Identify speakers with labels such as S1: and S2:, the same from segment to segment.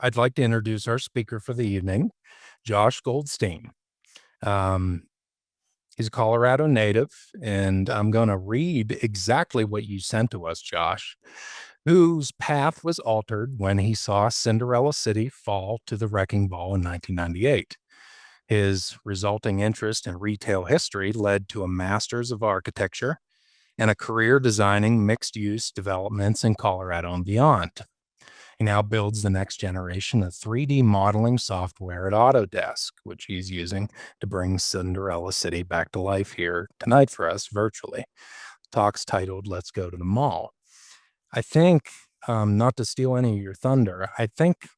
S1: I'd like to introduce our speaker for the evening, Josh Goldstein. Um, he's a Colorado native, and I'm going to read exactly what you sent to us, Josh, whose path was altered when he saw Cinderella City fall to the wrecking ball in 1998. His resulting interest in retail history led to a master's of architecture and a career designing mixed use developments in Colorado and beyond. He now builds the next generation of 3D modeling software at Autodesk, which he's using to bring Cinderella City back to life here tonight for us virtually. Talk's titled Let's Go to the Mall. I think, not to steal any of your thunder, I think,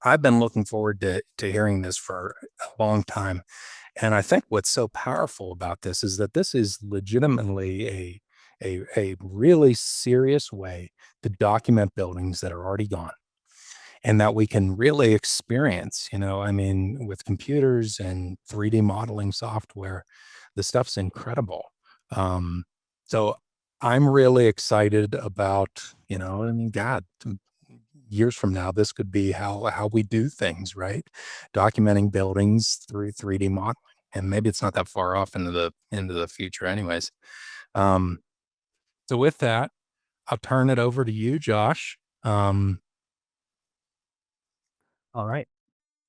S1: I've been looking forward to hearing this for a long time. And I think what's so powerful about this is that this is legitimately a really serious way to document buildings that are already gone and that we can really experience, I mean, with computers and 3D modeling software, the stuff's incredible. Um, so I'm really excited about, I mean, God, years from now, this could be how we do things, right? Documenting buildings through 3D modeling. And maybe it's not that far off into the future anyways. Um, so with that, I'll turn it over to you, Josh.
S2: All right.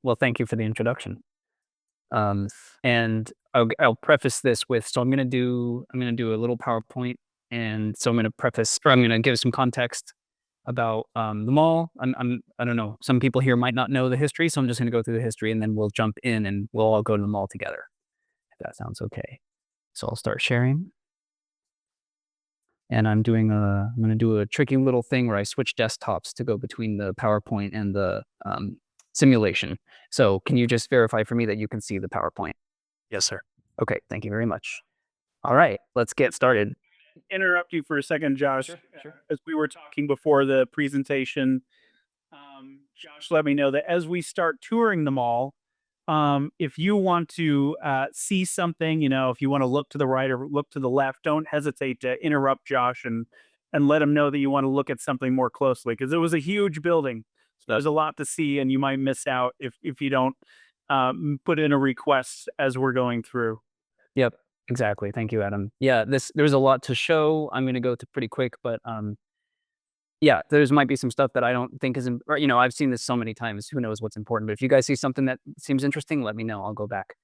S2: Well, thank you for the introduction. And I'll preface this with, so I'm gonna do a little PowerPoint, and so I'm gonna give some context about the mall. I don't know. Some people here might not know the history, so I'm just gonna go through the history, and then we'll jump in and we'll all go to the mall together. If that sounds okay. So I'll start sharing. And I'm gonna do a tricky little thing where I switch desktops to go between the PowerPoint and the simulation. So can you just verify for me that you can see the PowerPoint?
S1: Yes, sir.
S2: Okay, thank you very much. All right, let's get started.
S3: Interrupt you for a second, Josh.
S2: Sure.
S3: As we were talking before the presentation, Josh let me know that as we start touring the mall, if you want to see something, if you want to look to the right or look to the left, don't hesitate to interrupt Josh and let him know that you want to look at something more closely, because it was a huge building. So there's a lot to see, and you might miss out if you don't put in a request as we're going through.
S2: Yep, exactly. Thank you, Adam. Yeah, there's a lot to show. I'm gonna go through pretty quick, but yeah, there's might be some stuff that I don't think is, or, I've seen this so many times. Who knows what's important? But if you guys see something that seems interesting, let me know. I'll go back.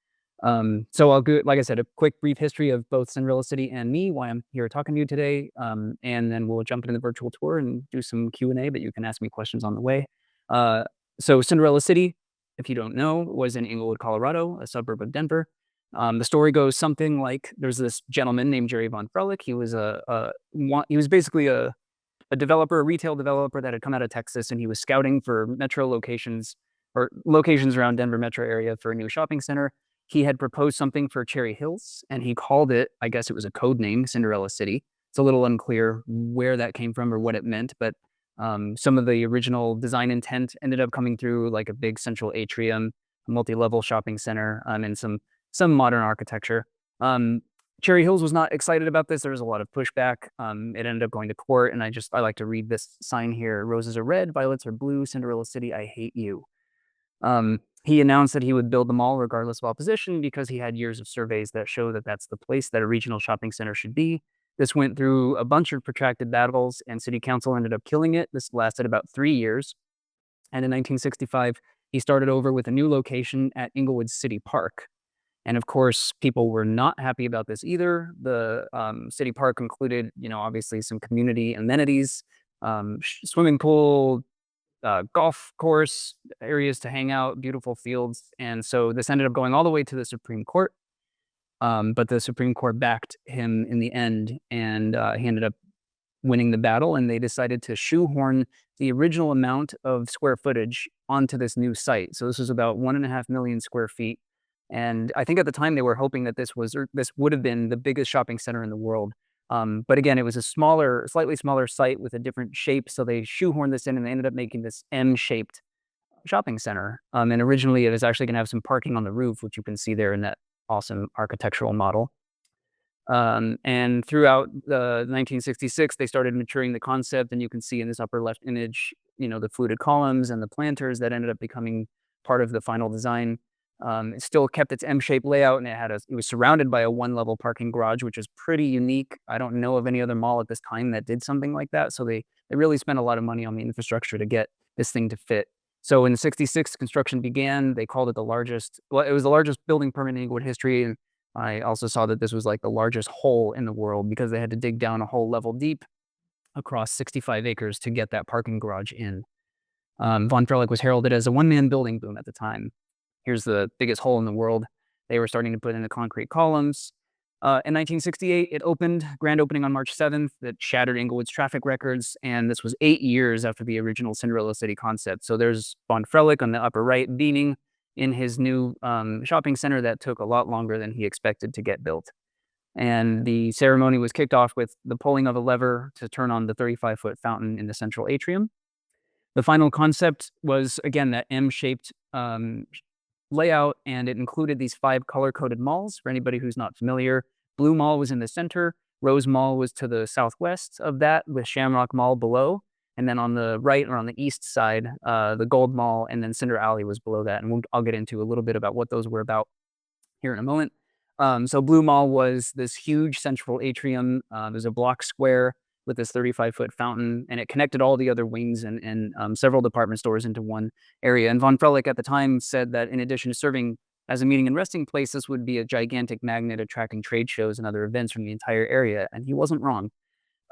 S2: So I'll go, like I said, a quick brief history of both Cinderella City and me, why I'm here talking to you today, and then we'll jump into the virtual tour and do some Q&A. But you can ask me questions on the way. So Cinderella City, if you don't know, was in Englewood, Colorado, a suburb of Denver. The story goes something like there's this gentleman named Jerry Von Frelick. He was he was basically a developer, a retail developer that had come out of Texas, and he was scouting for metro locations or locations around Denver metro area for a new shopping center. He had proposed something for Cherry Hills, and he called it, I guess it was a code name, Cinderella City. It's a little unclear where that came from or what it meant, but some of the original design intent ended up coming through, like a big central atrium, a multi-level shopping center, and some modern architecture. Cherry Hills was not excited about this. There was a lot of pushback. It ended up going to court, and I like to read this sign here: "Roses are red, violets are blue. Cinderella City, I hate you." He announced that he would build the mall regardless of opposition because he had years of surveys that show that that's the place that a regional shopping center should be. This went through a bunch of protracted battles, and city council ended up killing it. This lasted about 3 years. And in 1965, he started over with a new location at Englewood City Park. And of course, people were not happy about this either. The city park included, obviously some community amenities, swimming pool, golf course, areas to hang out, beautiful fields. And so this ended up going all the way to the Supreme Court. But the Supreme Court backed him in the end, and he ended up winning the battle. And they decided to shoehorn the original amount of square footage onto this new site. So this was about 1.5 million square feet. And I think at the time they were hoping that this would have been the biggest shopping center in the world. But again, it was a slightly smaller site with a different shape. So they shoehorned this in, and they ended up making this M-shaped shopping center. And originally it was actually going to have some parking on the roof, which you can see there in that awesome architectural model. And throughout 1966, they started maturing the concept, and you can see in this upper left image the fluted columns and the planters that ended up becoming part of the final design. It still kept its M-shaped layout, and it was surrounded by a one-level parking garage, which is pretty unique. I don't know of any other mall at this time that did something like that. So they really spent a lot of money on the infrastructure to get this thing to fit. So in '66, construction began. They called it the largest. Well, it was the largest building permit in Englewood history, and I also saw that this was like the largest hole in the world because they had to dig down a whole level deep across 65 acres to get that parking garage in. Von Frelick was heralded as a one-man building boom at the time. Here's the biggest hole in the world. They were starting to put in the concrete columns. In 1968, it opened, grand opening on March 7th, that shattered Englewood's traffic records, and this was 8 years after the original Cinderella City concept. So there's Von Frelick on the upper right beaming in his new shopping center that took a lot longer than he expected to get built. And the ceremony was kicked off with the pulling of a lever to turn on the 35-foot fountain in the central atrium. The final concept was, again, that M-shaped layout, and it included these 5 color-coded malls. For anybody who's not familiar, Blue Mall was in the center, Rose Mall was to the southwest of that, with Shamrock Mall below, and then on the right or on the east side, the Gold Mall, and then Cinder Alley was below that, and I'll get into a little bit about what those were about here in a moment. So Blue Mall was this huge central atrium. There's a block square with this 35-foot fountain, and it connected all the other wings and several department stores into one area. And Von Frelick at the time said that in addition to serving as a meeting and resting place, this would be a gigantic magnet attracting trade shows and other events from the entire area, and he wasn't wrong.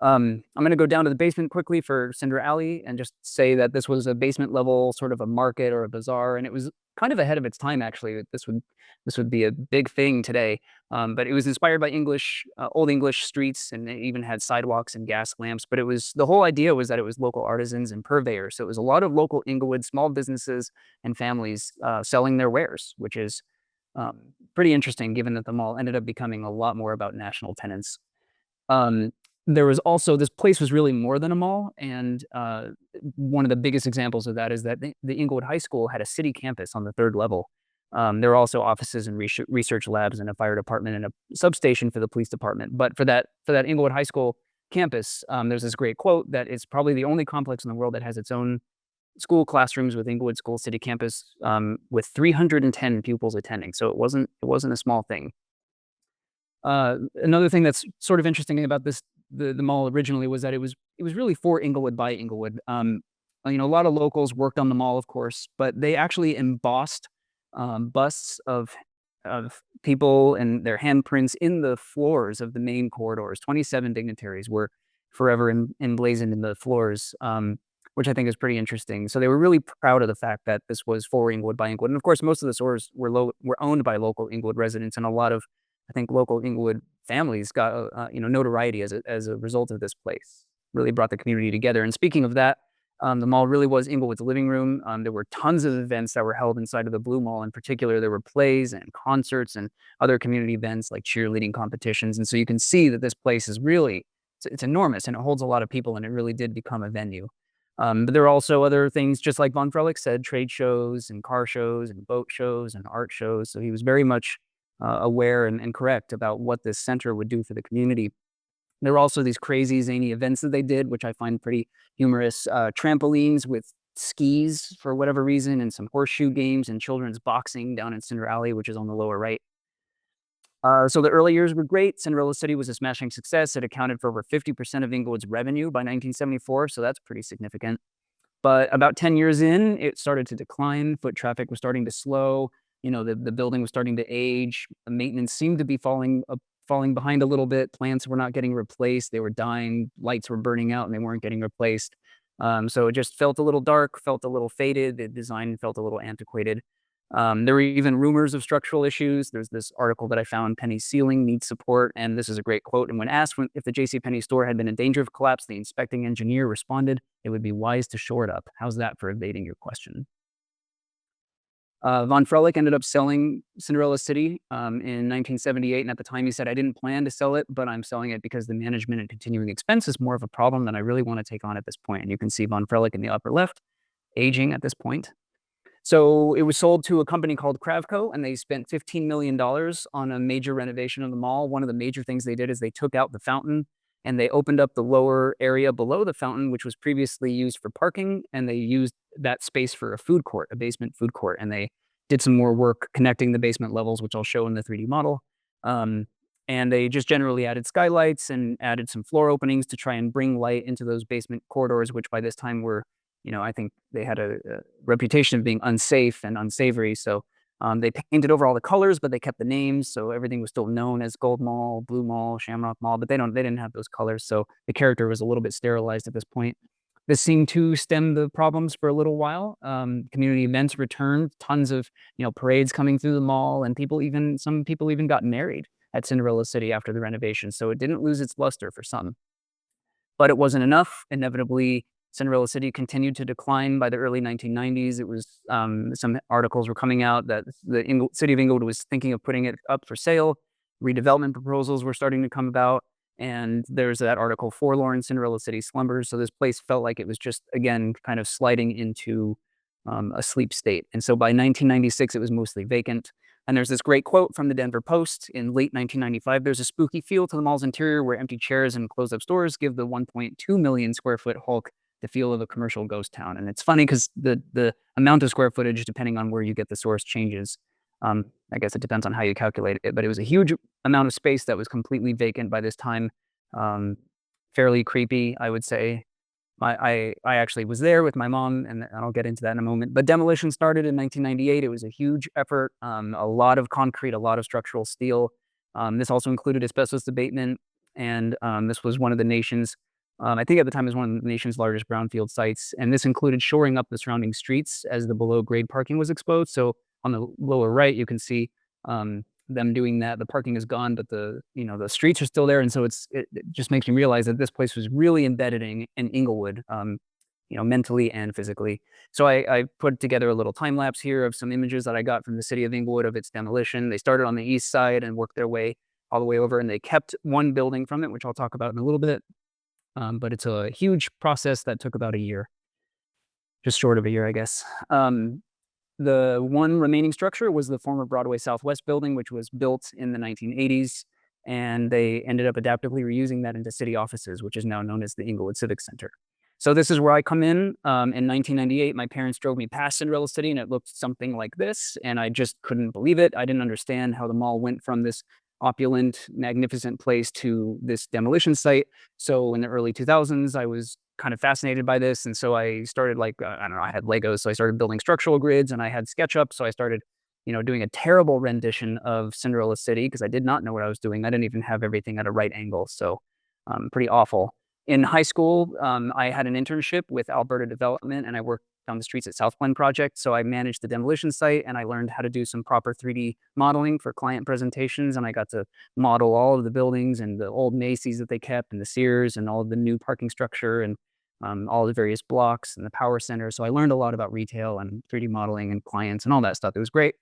S2: I'm going to go down to the basement quickly for Cinder Alley and just say that this was a basement level sort of a market or a bazaar, and it was kind of ahead of its time, actually. This would be a big thing today, but it was inspired by Old English streets, and it even had sidewalks and gas lamps. But the whole idea was that it was local artisans and purveyors, so it was a lot of local Englewood small businesses and families selling their wares, which is pretty interesting, given that the mall ended up becoming a lot more about national tenants. There was also, this place was really more than a mall, and one of the biggest examples of that is that the Englewood High School had a city campus on the 3rd level. There were also offices and research labs and a fire department and a substation for the police department. But for that Englewood High School campus, there's this great quote that it's probably the only complex in the world that has its own school classrooms with Englewood School City Campus, with 310 pupils attending. So it wasn't a small thing. Another thing that's sort of interesting about the mall originally was that it was really for Englewood by Englewood. A lot of locals worked on the mall, of course, but they actually embossed busts of people and their handprints in the floors of the main corridors. 27 dignitaries were forever emblazoned in the floors, which I think is pretty interesting. So they were really proud of the fact that this was for Englewood by Englewood. And of course, most of the stores were owned by local Englewood residents, and a lot of, I think, local Englewood families got notoriety as a result of this place. Really brought the community together. And speaking of that, the mall really was Englewood's living room. There were tons of events that were held inside of the Blue Mall. In particular, there were plays and concerts and other community events like cheerleading competitions. And so you can see that this place is really, it's enormous, and it holds a lot of people, and it really did become a venue. But there are also other things, just like Von Frelick said, trade shows and car shows and boat shows and art shows. So he was very much aware and correct about what this center would do for the community. There were also these crazy, zany events that they did, which I find pretty humorous. Trampolines with skis for whatever reason, and some horseshoe games and children's boxing down in Cinder Alley, which is on the lower right. So the early years were great. Cinderella City was a smashing success. It accounted for over 50% of Englewood's revenue by 1974, so that's pretty significant. But about 10 years in, it started to decline. Foot traffic was starting to slow. The building was starting to age. The maintenance seemed to be falling behind a little bit. Plants were not getting replaced. They were dying. Lights were burning out, and they weren't getting replaced. So it just felt a little dark, felt a little faded. The design felt a little antiquated. There were even rumors of structural issues. There's this article that I found, Penny's ceiling needs support, and this is a great quote. And when asked if the JCPenney store had been in danger of collapse, the inspecting engineer responded, "It would be wise to shore it up." How's that for evading your question? Von Frelick ended up selling Cinderella City in 1978, and at the time he said, "I didn't plan to sell it, but I'm selling it because the management and continuing expense is more of a problem than I really want to take on at this point." And you can see Von Frelick in the upper left, aging at this point. So it was sold to a company called Kravco, and they spent $15 million on a major renovation of the mall. One of the major things they did is they took out the fountain and they opened up the lower area below the fountain, which was previously used for parking, and they used that space for a food court, a basement food court, and they did some more work connecting the basement levels, which I'll show in the 3D model. And they just generally added skylights and added some floor openings to try and bring light into those basement corridors, which by this time were, I think they had a reputation of being unsafe and unsavory. So they painted over all the colors, but they kept the names, so everything was still known as Gold Mall, Blue Mall, Shamrock Mall, but they didn't have those colors, so the character was a little bit sterilized at this point. This seemed to stem the problems for a little while. Community events returned, tons of parades coming through the mall, and some people even got married at Cinderella City after the renovation. So it didn't lose its luster for some, but it wasn't enough. Inevitably, Cinderella City continued to decline by the early 1990s. It was some articles were coming out that the city of Englewood was thinking of putting it up for sale. Redevelopment proposals were starting to come about. And there's that article, Forlorn Cinderella City Slumbers. So this place felt like it was just, again, kind of sliding into a sleep state. And so by 1996, it was mostly vacant. And there's this great quote from the Denver Post in late 1995. There's a spooky feel to the mall's interior where empty chairs and closed-up stores give the 1.2 million square foot Hulk the feel of a commercial ghost town. And it's funny because the amount of square footage, depending on where you get the source, changes. I guess it depends on how you calculate it, but it was a huge amount of space that was completely vacant by this time. Fairly creepy, I would say. I actually was there with my mom, and I'll get into that in a moment. But demolition started in 1998. It was a huge effort, a lot of concrete, a lot of structural steel. This also included asbestos abatement, and this was one of the nation's, I think at the time it was one of the nation's largest brownfield sites. And this included shoring up the surrounding streets as the below grade parking was exposed. So on the lower right, you can see them doing that. The parking is gone, but the streets are still there, and so it just makes me realize that this place was really embedded in Englewood, mentally and physically. So I put together a little time lapse here of some images that I got from the city of Englewood of its demolition. They started on the east side and worked their way all the way over, and they kept one building from it, which I'll talk about in a little bit. But it's a huge process that took about a year, just short of a year, I guess. The one remaining structure was the former Broadway Southwest building, which was built in the 1980s, and they ended up adaptively reusing that into city offices, which is now known as the Englewood Civic Center. So this is where I come in. In 1998, my parents drove me past Cinderella City, and it looked something like this, and I just couldn't believe it. I didn't understand how the mall went from this opulent, magnificent place to this demolition site. So in the early 2000s, I was kind of fascinated by this. And so I started I don't know, I had Legos. So I started building structural grids, and I had SketchUp. So I started, doing a terrible rendition of Cinderella City because I did not know what I was doing. I didn't even have everything at a right angle. So pretty awful. In high school, I had an internship with Alberta Development, and I worked on the Streets at South Glen project. So I managed the demolition site, and I learned how to do some proper 3D modeling for client presentations. And I got to model all of the buildings and the old Macy's that they kept and the Sears and all of the new parking structure and all the various blocks and the power center. So I learned a lot about retail and 3D modeling and clients and all that stuff. It was great.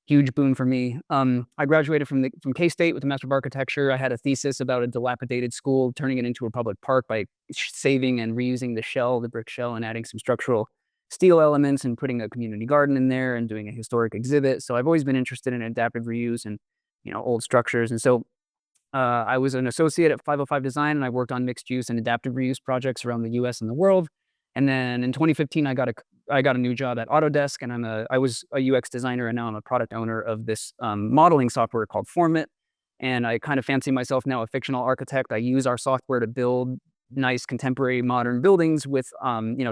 S2: Huge boon for me. I graduated from K-State with a Master of Architecture. I had a thesis about a dilapidated school, turning it into a public park by saving and reusing the brick shell, and adding some structural steel elements and putting a community garden in there and doing a historic exhibit. So I've always been interested in adaptive reuse and old structures. And so I was an associate at 505 Design, and I worked on mixed use and adaptive reuse projects around the US and the world. And then in 2015, I got a new job at Autodesk, and I was a UX designer, and now I'm a product owner of this modeling software called Formit. And I kind of fancy myself now a fictional architect. I use our software to build nice contemporary modern buildings with,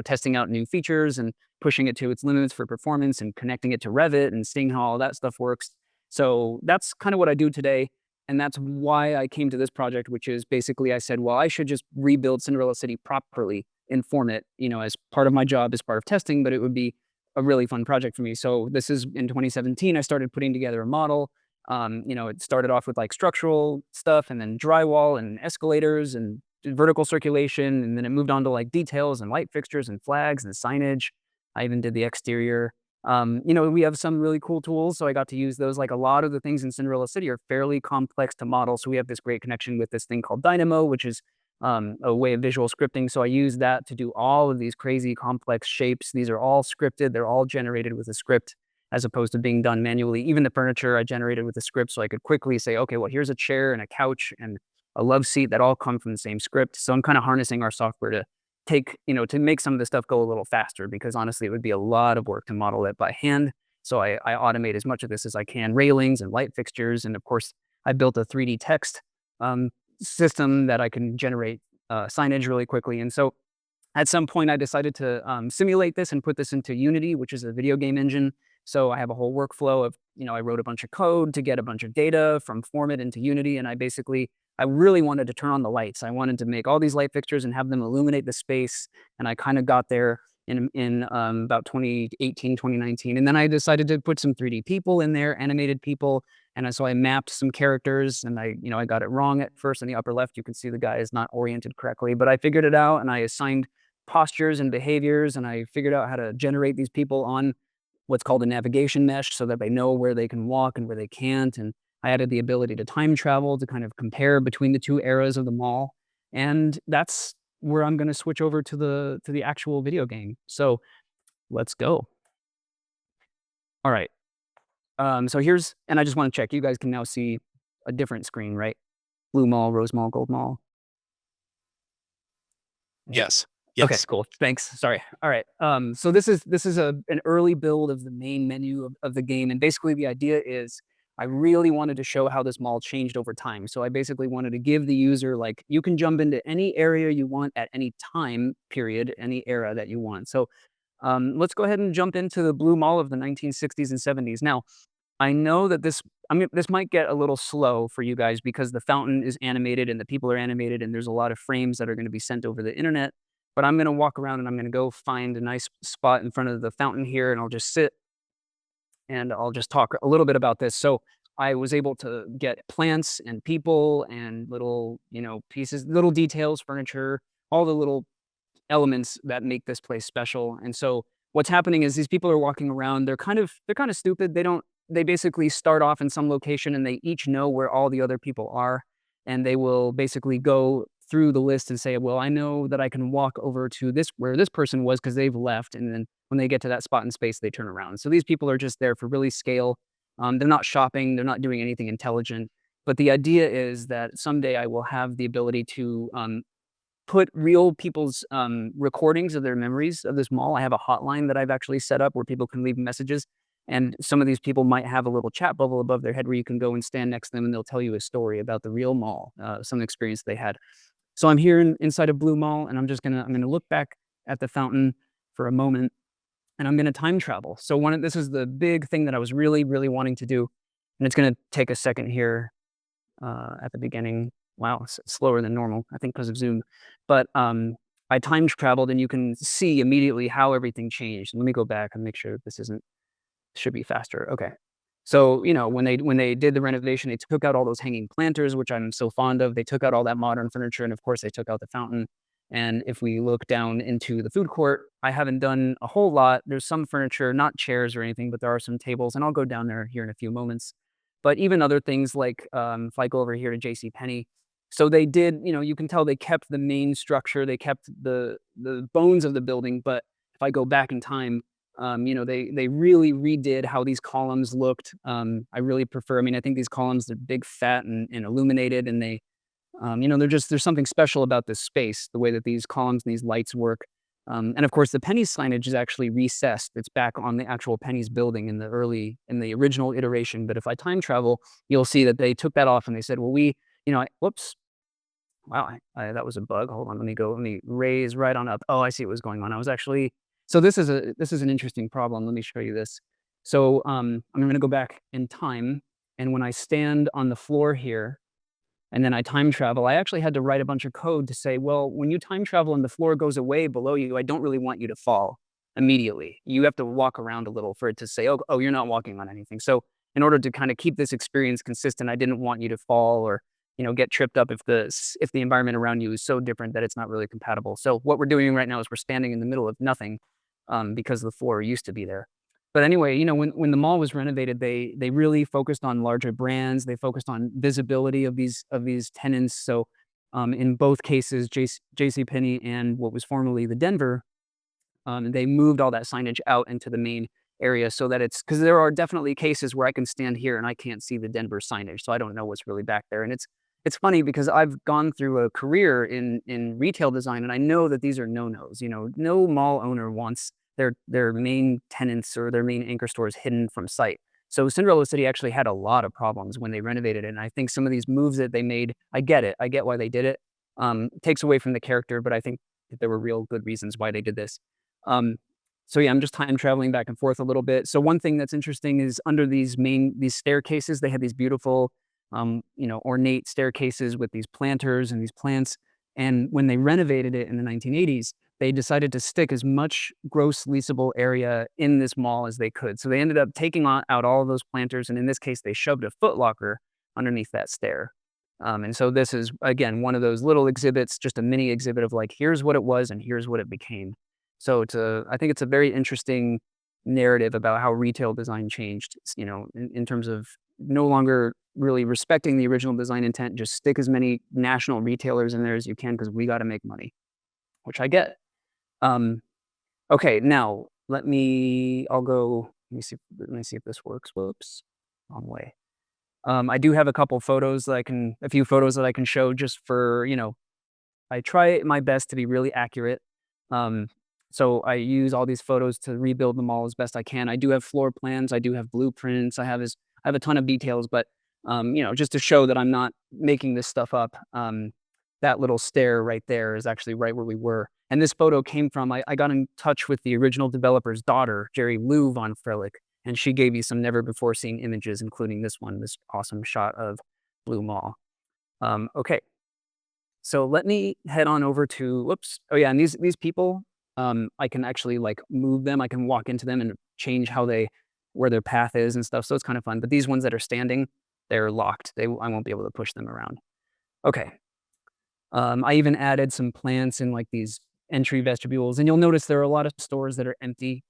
S2: testing out new features and pushing it to its limits for performance and connecting it to Revit and seeing how all that stuff works. So that's kind of what I do today. And that's why I came to this project, which is basically I said, well, I should just rebuild Cinderella City properly in Formit, as part of my job, as part of testing, but it would be a really fun project for me. So this is in 2017, I started putting together a model. It started off with like structural stuff, and then drywall and escalators and vertical circulation. And then it moved on to like details and light fixtures and flags and signage. I even did the exterior. We have some really cool tools, so I got to use those. Like a lot of the things in Cinderella City are fairly complex to model. So we have this great connection with this thing called Dynamo, which is a way of visual scripting. So I use that to do all of these crazy complex shapes. These are all scripted. They're all generated with a script as opposed to being done manually. Even the furniture I generated with a script, so I could quickly say, okay, well, here's a chair and a couch and a love seat that all come from the same script. So I'm kind of harnessing our software to to make some of this stuff go a little faster, because honestly, it would be a lot of work to model it by hand. So I automate as much of this as I can, railings and light fixtures. And of course, I built a 3D text um, system that I can generate signage really quickly. And so at some point, I decided to simulate this and put this into Unity, which is a video game engine. So I have a whole workflow of, I wrote a bunch of code to get a bunch of data from Format into Unity. And I really wanted to turn on the lights. I wanted to make all these light fixtures and have them illuminate the space. And I kind of got there in about 2018, 2019. And then I decided to put some 3D people in there, animated people. And so I mapped some characters, and I got it wrong at first. In the upper left, you can see the guy is not oriented correctly, but I figured it out, and I assigned postures and behaviors, and I figured out how to generate these people on what's called a navigation mesh so that they know where they can walk and where they can't. And I added the ability to time travel to kind of compare between the two eras of the mall. And that's where I'm going to switch over to the actual video game. So let's go. All right. So and I just want to check. You guys can now see a different screen, right? Blue mall, rose mall, gold mall.
S1: Yes.
S2: Okay,
S1: Yes.
S2: cool. Thanks. Sorry. All right. So this is an early build of the main menu of the game, and basically the idea is I really wanted to show how this mall changed over time. So I basically wanted to give the user, like, you can jump into any area you want at any time period, any era that you want. So let's go ahead and jump into the Blue Mall of the 1960s and 70s. Now, I know that this might get a little slow for you guys because the fountain is animated and the people are animated, and there's a lot of frames that are going to be sent over the internet. But I'm going to walk around and I'm going to go find a nice spot in front of the fountain here, and I'll just sit and I'll just talk a little bit about this. So I was able to get plants and people and little, pieces, little details, furniture, all the little elements that make this place special. And so what's happening is these people are walking around. They're kind of stupid. They basically start off in some location and they each know where all the other people are. And they will basically go through the list and say, well, I know that I can walk over to this where this person was because they've left. And then when they get to that spot in space, they turn around. So these people are just there for really scale. They're not shopping. They're not doing anything intelligent. But the idea is that someday I will have the ability to put real people's recordings of their memories of this mall. I have a hotline that I've actually set up where people can leave messages. And some of these people might have a little chat bubble above their head where you can go and stand next to them and they'll tell you a story about the real mall, some experience they had. So I'm here inside of Blue Mall, and I'm gonna look back at the fountain for a moment, and I'm gonna time travel. So this is the big thing that I was really, really wanting to do, and it's gonna take a second here at the beginning. Wow, it's slower than normal, I think because of Zoom. But I time traveled, and you can see immediately how everything changed. Let me go back and make sure that this should be faster. Okay. So, when they did the renovation, they took out all those hanging planters, which I'm so fond of. They took out all that modern furniture, and of course, they took out the fountain. And if we look down into the food court, I haven't done a whole lot. There's some furniture, not chairs or anything, but there are some tables, and I'll go down there here in a few moments. But even other things like if I go over here to JCPenney, so they did, you can tell they kept the main structure, they kept the bones of the building. But if I go back in time, they really redid how these columns looked. I really prefer. I mean, I think these columns, they're big, fat, and illuminated, and there's something special about this space, the way that these columns and these lights work. And of course, the Penny's signage is actually recessed. It's back on the actual Penny's building in the original iteration. But if I time travel, you'll see that they took that off and they said, well, whoops. Wow, that was a bug. Hold on, let me raise right on up. Oh, I see what was going on. So this is an interesting problem. Let me show you this. So I'm going to go back in time, and when I stand on the floor here, and then I time travel, I actually had to write a bunch of code to say, well, when you time travel and the floor goes away below you, I don't really want you to fall immediately. You have to walk around a little for it to say, oh, you're not walking on anything. So in order to kind of keep this experience consistent, I didn't want you to fall or get tripped up if the environment around you is so different that it's not really compatible. So what we're doing right now is we're standing in the middle of nothing because the floor used to be there. But anyway, when the mall was renovated, they really focused on larger brands. They focused on visibility of these tenants. So in both cases, JCPenney and what was formerly the Denver, they moved all that signage out into the main area so that it's because there are definitely cases where I can stand here and I can't see the Denver signage, so I don't know what's really back there. And it's funny because I've gone through a career in retail design, and I know that these are no-nos. No mall owner wants their main tenants or their main anchor stores hidden from sight. So Cinderella City actually had a lot of problems when they renovated it, and I think some of these moves that they made, I get it. I get why they did it. Takes away from the character, but I think that there were real good reasons why they did this. Um, so yeah, I'm just time traveling back and forth a little bit. So one thing that's interesting is under these staircases, they had these beautiful ornate staircases with these planters and these plants. And when they renovated it in the 1980s, they decided to stick as much gross leasable area in this mall as they could. So they ended up taking out all of those planters, and in this case, they shoved a Foot Locker underneath that stair. And so this is again one of those little exhibits, just a mini exhibit of like, here's what it was and here's what it became. So I think it's a very interesting narrative about how retail design changed. In terms of no longer really respecting the original design intent, just stick as many national retailers in there as you can because we got to make money, which I get. Okay, now I'll go. Let me see if this works. Whoops, wrong way. I do have a few photos that I can show just for, I try my best to be really accurate. Um, so I use all these photos to rebuild the mall as best I can. I do have floor plans. I do have blueprints. I have a ton of details, but just to show that I'm not making this stuff up. That little stair right there is actually right where we were. And this photo came from, I got in touch with the original developer's daughter, Jerry Lou von Freilich, and she gave me some never before seen images, including this awesome shot of Blue Mall. Okay, so let me head on over to, whoops. Oh yeah, and these people, I can actually like move them. I can walk into them and change where their path is and stuff. So it's kind of fun. But these ones that are standing, they're locked. I won't be able to push them around. Okay. I even added some plants in like these entry vestibules, and you'll notice there are a lot of stores that are empty.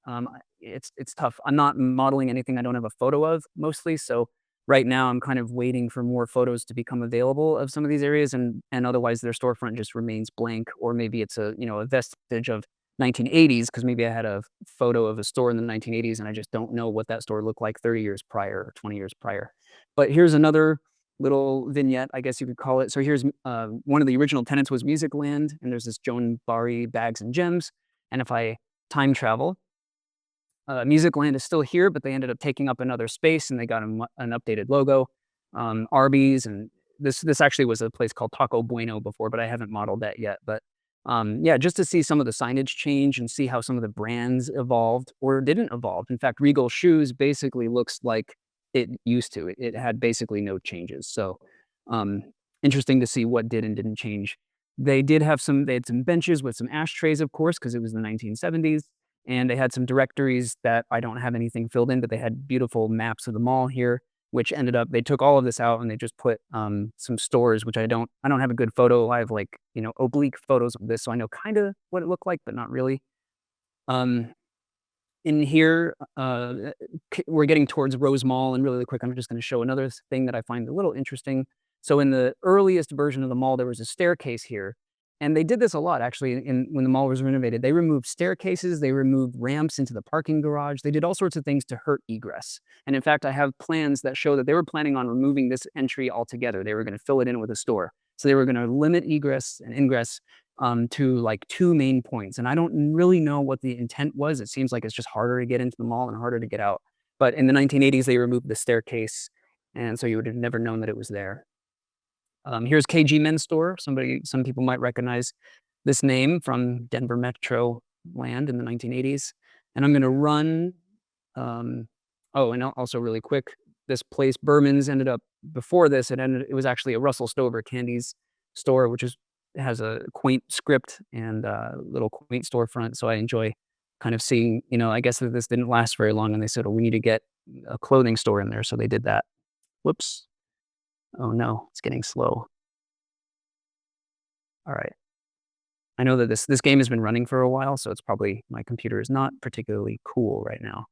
S2: It's tough. I'm not modeling anything I don't have a photo of mostly. So right now I'm kind of waiting for more photos to become available of some of these areas, and otherwise their storefront just remains blank, or maybe it's a vestige of 1980s because maybe I had a photo of a store in the 1980s and I just don't know what that store looked like 30 years prior or 20 years prior. But here's another little vignette, I guess you could call it. So here's one of the original tenants was Music Land, and there's this Joan Barry Bags and Gems. And if I time travel, Music Land is still here, but they ended up taking up another space, and they got an updated logo. Arby's, and this actually was a place called Taco Bueno before, but I haven't modeled that yet. But yeah, just to see some of the signage change and see how some of the brands evolved or didn't evolve. In fact, Regal Shoes basically looks like it used to. It had basically no changes. So interesting to see what did and didn't change. They had some benches with some ashtrays, of course, because it was the 1970s. And they had some directories that I don't have anything filled in, but they had beautiful maps of the mall here, which ended up, they took all of this out and they just put some stores, which I don't have a good photo. I have like, oblique photos of this. So I know kind of what it looked like, but not really. In here, we're getting towards Rose Mall, and really quick, I'm just going to show another thing that I find a little interesting. So in the earliest version of the mall, there was a staircase here, and they did this a lot actually. When the mall was renovated, they removed staircases, they removed ramps into the parking garage, they did all sorts of things to hurt egress. And in fact, I have plans that show that they were planning on removing this entry altogether. They were going to fill it in with a store, so they were going to limit egress and ingress to like 2 main points. And I don't really know what the intent was. It seems like it's just harder to get into the mall and harder to get out. But in the 1980s, they removed the staircase, and so you would have never known that it was there. Here's KG Men's Store. Some people might recognize this name from Denver Metro land in the 1980s. And I'm going to run. Oh, and also really quick, this place Berman's ended up before this. It was actually a Russell Stover Candies store, which has a quaint script and a little quaint storefront. So I enjoy kind of seeing, I guess that this didn't last very long, and they said, oh, we need to get a clothing store in there. So they did that. Whoops. Oh no, it's getting slow. All right. I know that this game has been running for a while, so it's probably, my computer is not particularly cool right now.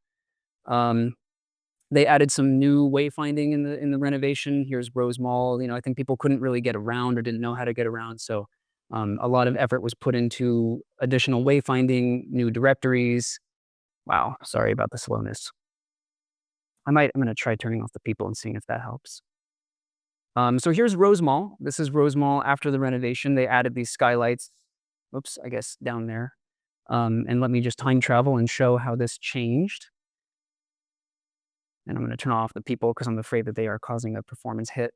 S2: They added some new wayfinding in the renovation. Here's Rose Mall. I think people couldn't really get around or didn't know how to get around. So a lot of effort was put into additional wayfinding, new directories. Wow, sorry about the slowness. I'm going to try turning off the people and seeing if that helps. So here's Rose Mall. This is Rose Mall after the renovation. They added these skylights. Oops, I guess down there. And let me just time travel and show how this changed. And I'm going to turn off the people because I'm afraid that they are causing a performance hit.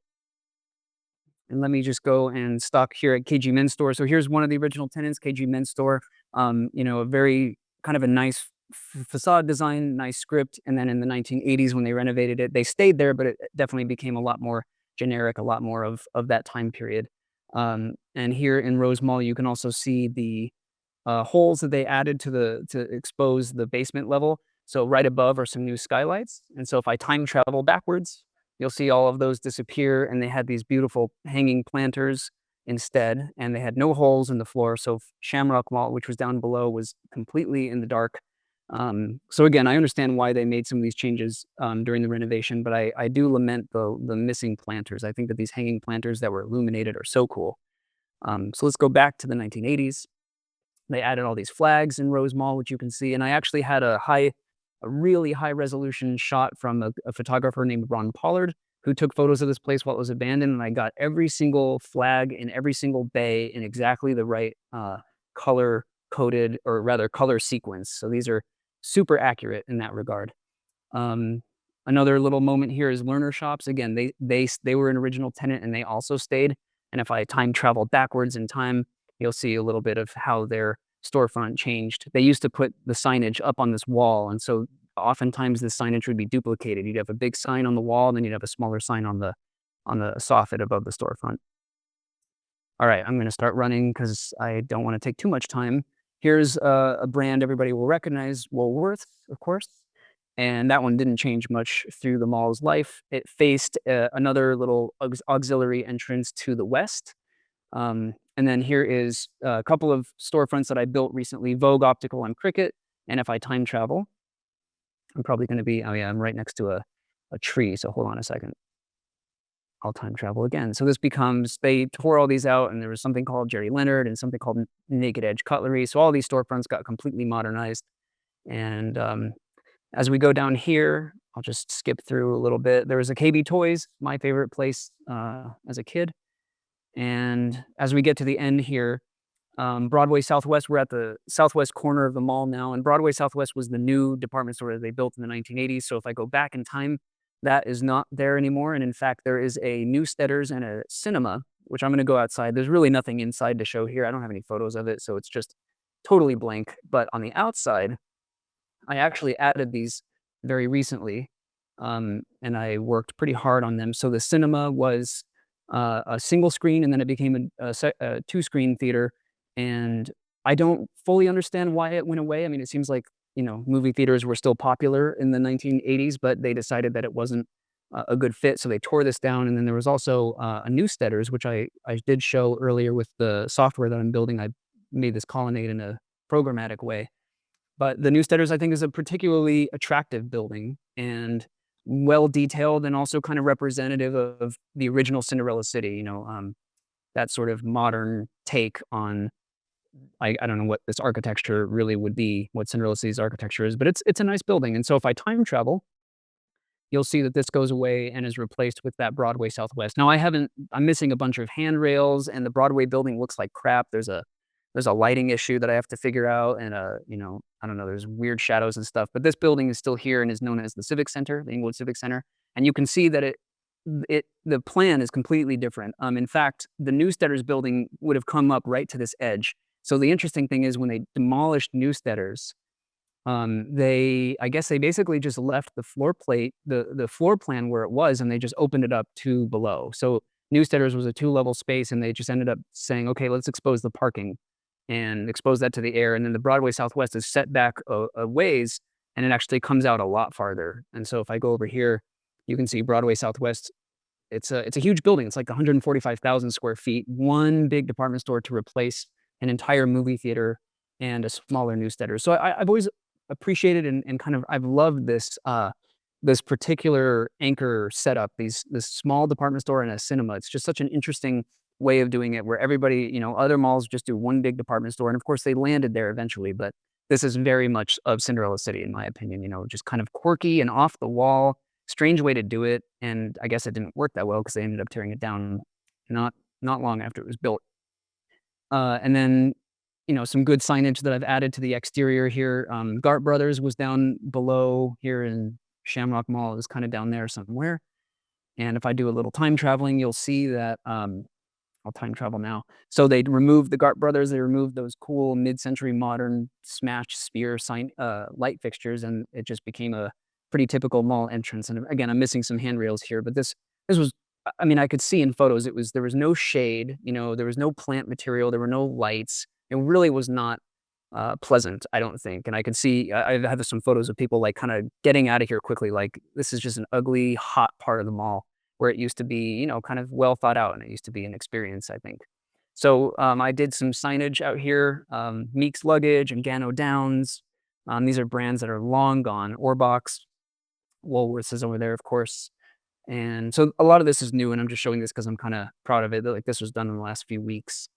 S2: And let me just go and stock here at KG Men's Store. So here's one of the original tenants, KG Men's Store. A very kind of a nice facade design, nice script. And then in the 1980s, when they renovated it, they stayed there, but it definitely became a lot more generic, a lot more of that time period. And here in Rose Mall, you can also see the holes that they added to expose the basement level. So right above are some new skylights. And so if I time travel backwards, you'll see all of those disappear. And they had these beautiful hanging planters instead, and they had no holes in the floor. So Shamrock Mall, which was down below, was completely in the dark. So again, I understand why they made some of these changes during the renovation, but I do lament the missing planters. I think that these hanging planters that were illuminated are so cool. So let's go back to the 1980s. They added all these flags in Rose Mall, which you can see. And I actually had a really high resolution shot from a photographer named Ron Pollard, who took photos of this place while it was abandoned. And I got every single flag in every single bay in exactly the right color coded, or rather color sequence. So these are super accurate in that regard. Another little moment here is Learner Shops. Again, they were an original tenant and they also stayed. And if I time travel backwards in time, you'll see a little bit of how their storefront changed. They used to put the signage up on this wall, and so oftentimes the signage would be duplicated. You'd have a big sign on the wall, and then you'd have a smaller sign on the soffit above the storefront. All right, I'm going to start running because I don't want to take too much time. Here's a brand everybody will recognize, Woolworth, of course. And that one didn't change much through the mall's life. It faced another little auxiliary entrance to the west. And then here is a couple of storefronts that I built recently, Vogue Optical and Cricket. And if I time travel, I'm probably going to be, oh yeah, I'm right next to a tree. So hold on a second. I'll time travel again. So this becomes, they tore all these out, and there was something called Jerry Leonard and something called Naked Edge Cutlery. So all these storefronts got completely modernized. And as we go down here, I'll just skip through a little bit. There was a KB Toys, my favorite place as a kid. And as we get to the end here, Broadway Southwest, we're at the southwest corner of the mall now, and Broadway Southwest was the new department store that they built in the 1980s. So if I go back in time, that is not there anymore. And in fact, there is a Newsteaders and a cinema, which I'm going to go outside. There's really nothing inside to show here. I don't have any photos of it, so it's just totally blank. But on the outside, I actually added these very recently, and I worked pretty hard on them. So the cinema was a single screen, and then it became a two-screen theater. And I don't fully understand why it went away. I mean, it seems like, movie theaters were still popular in the 1980s, but they decided that it wasn't a good fit. So they tore this down. And then there was also a Newsteaders, which I did show earlier with the software that I'm building. I made this colonnade in a programmatic way. But the Newsteaders, I think, is a particularly attractive building and well detailed, and also kind of representative of the original Cinderella City. That sort of modern take on, I don't know what this architecture really would be, what Cinderella City's architecture is, but it's a nice building. And so if I time travel, you'll see that this goes away and is replaced with that Broadway Southwest. Now I'm missing a bunch of handrails, and the Broadway building looks like crap. There's a lighting issue that I have to figure out, and I don't know, there's weird shadows and stuff. But this building is still here and is known as the Civic Center, the Englewood Civic Center. And you can see that the plan is completely different. In fact, the Newsteaders building would have come up right to this edge. So the interesting thing is, when they demolished Newsteaders, I guess they basically just left the floor plate, the floor plan where it was, and they just opened it up to below. So Newsteaders was a 2-level space, and they just ended up saying, okay, let's expose the parking and expose that to the air. And then the Broadway Southwest is set back a ways, and it actually comes out a lot farther. And so if I go over here, you can see Broadway Southwest. It's a huge building. It's like 145,000 square feet, one big department store to replace an entire movie theater and a smaller Newsteaders. So I've always appreciated and kind of, I've loved this particular anchor setup, this small department store and a cinema. It's just such an interesting way of doing it, where everybody, other malls just do one big department store. And of course they landed there eventually, but this is very much of Cinderella City, in my opinion, just kind of quirky and off the wall. strange way to do it, and I guess it didn't work that well because they ended up tearing it down not long after it was built. And then, some good signage that I've added to the exterior here. Gart Brothers was down below here in Shamrock Mall is kind of down there somewhere. And if I do a little time traveling, you'll see that I'll time travel now. So they removed the Gart Brothers. They removed those cool mid-century modern smashed spear sign light fixtures, and it just became a pretty typical mall entrance. And again, I'm missing some handrails here, but this was. I mean, I could see in photos there was no shade. There was no plant material. There were no lights. It really was not pleasant, I don't think. And I could see I have some photos of people like kind of getting out of here quickly. Like this is just an ugly, hot part of the mall where it used to be, kind of well thought out, and it used to be an experience, I think. So I did some signage out here, Meek's Luggage and Gano Downs. These are brands that are long gone. Orbox, Woolworths is over there, of course. And so a lot of this is new, and I'm just showing this because I'm kind of proud of it. Like this was done in the last few weeks.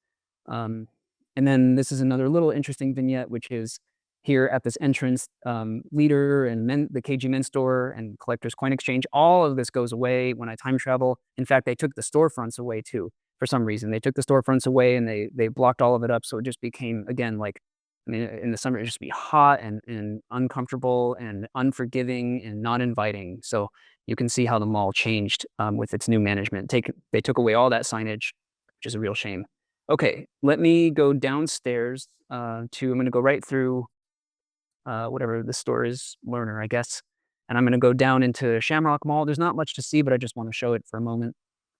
S2: Um, and then this is another little interesting vignette, which is here at this entrance, Leader and the KG Men's Store and Collector's Coin Exchange. All of this goes away when I time travel. In fact, they took the storefronts away too. For some reason, they took the storefronts away and they blocked all of it up. So it just became, again, like, I mean, in the summer, it just be hot and uncomfortable and unforgiving and not inviting. So you can see how the mall changed with its new management. They took away all that signage, which is a real shame. Okay, let me go downstairs I'm going to go right through whatever the store is, Learner, I guess. And I'm going to go down into Shamrock Mall. There's not much to see, but I just want to show it for a moment.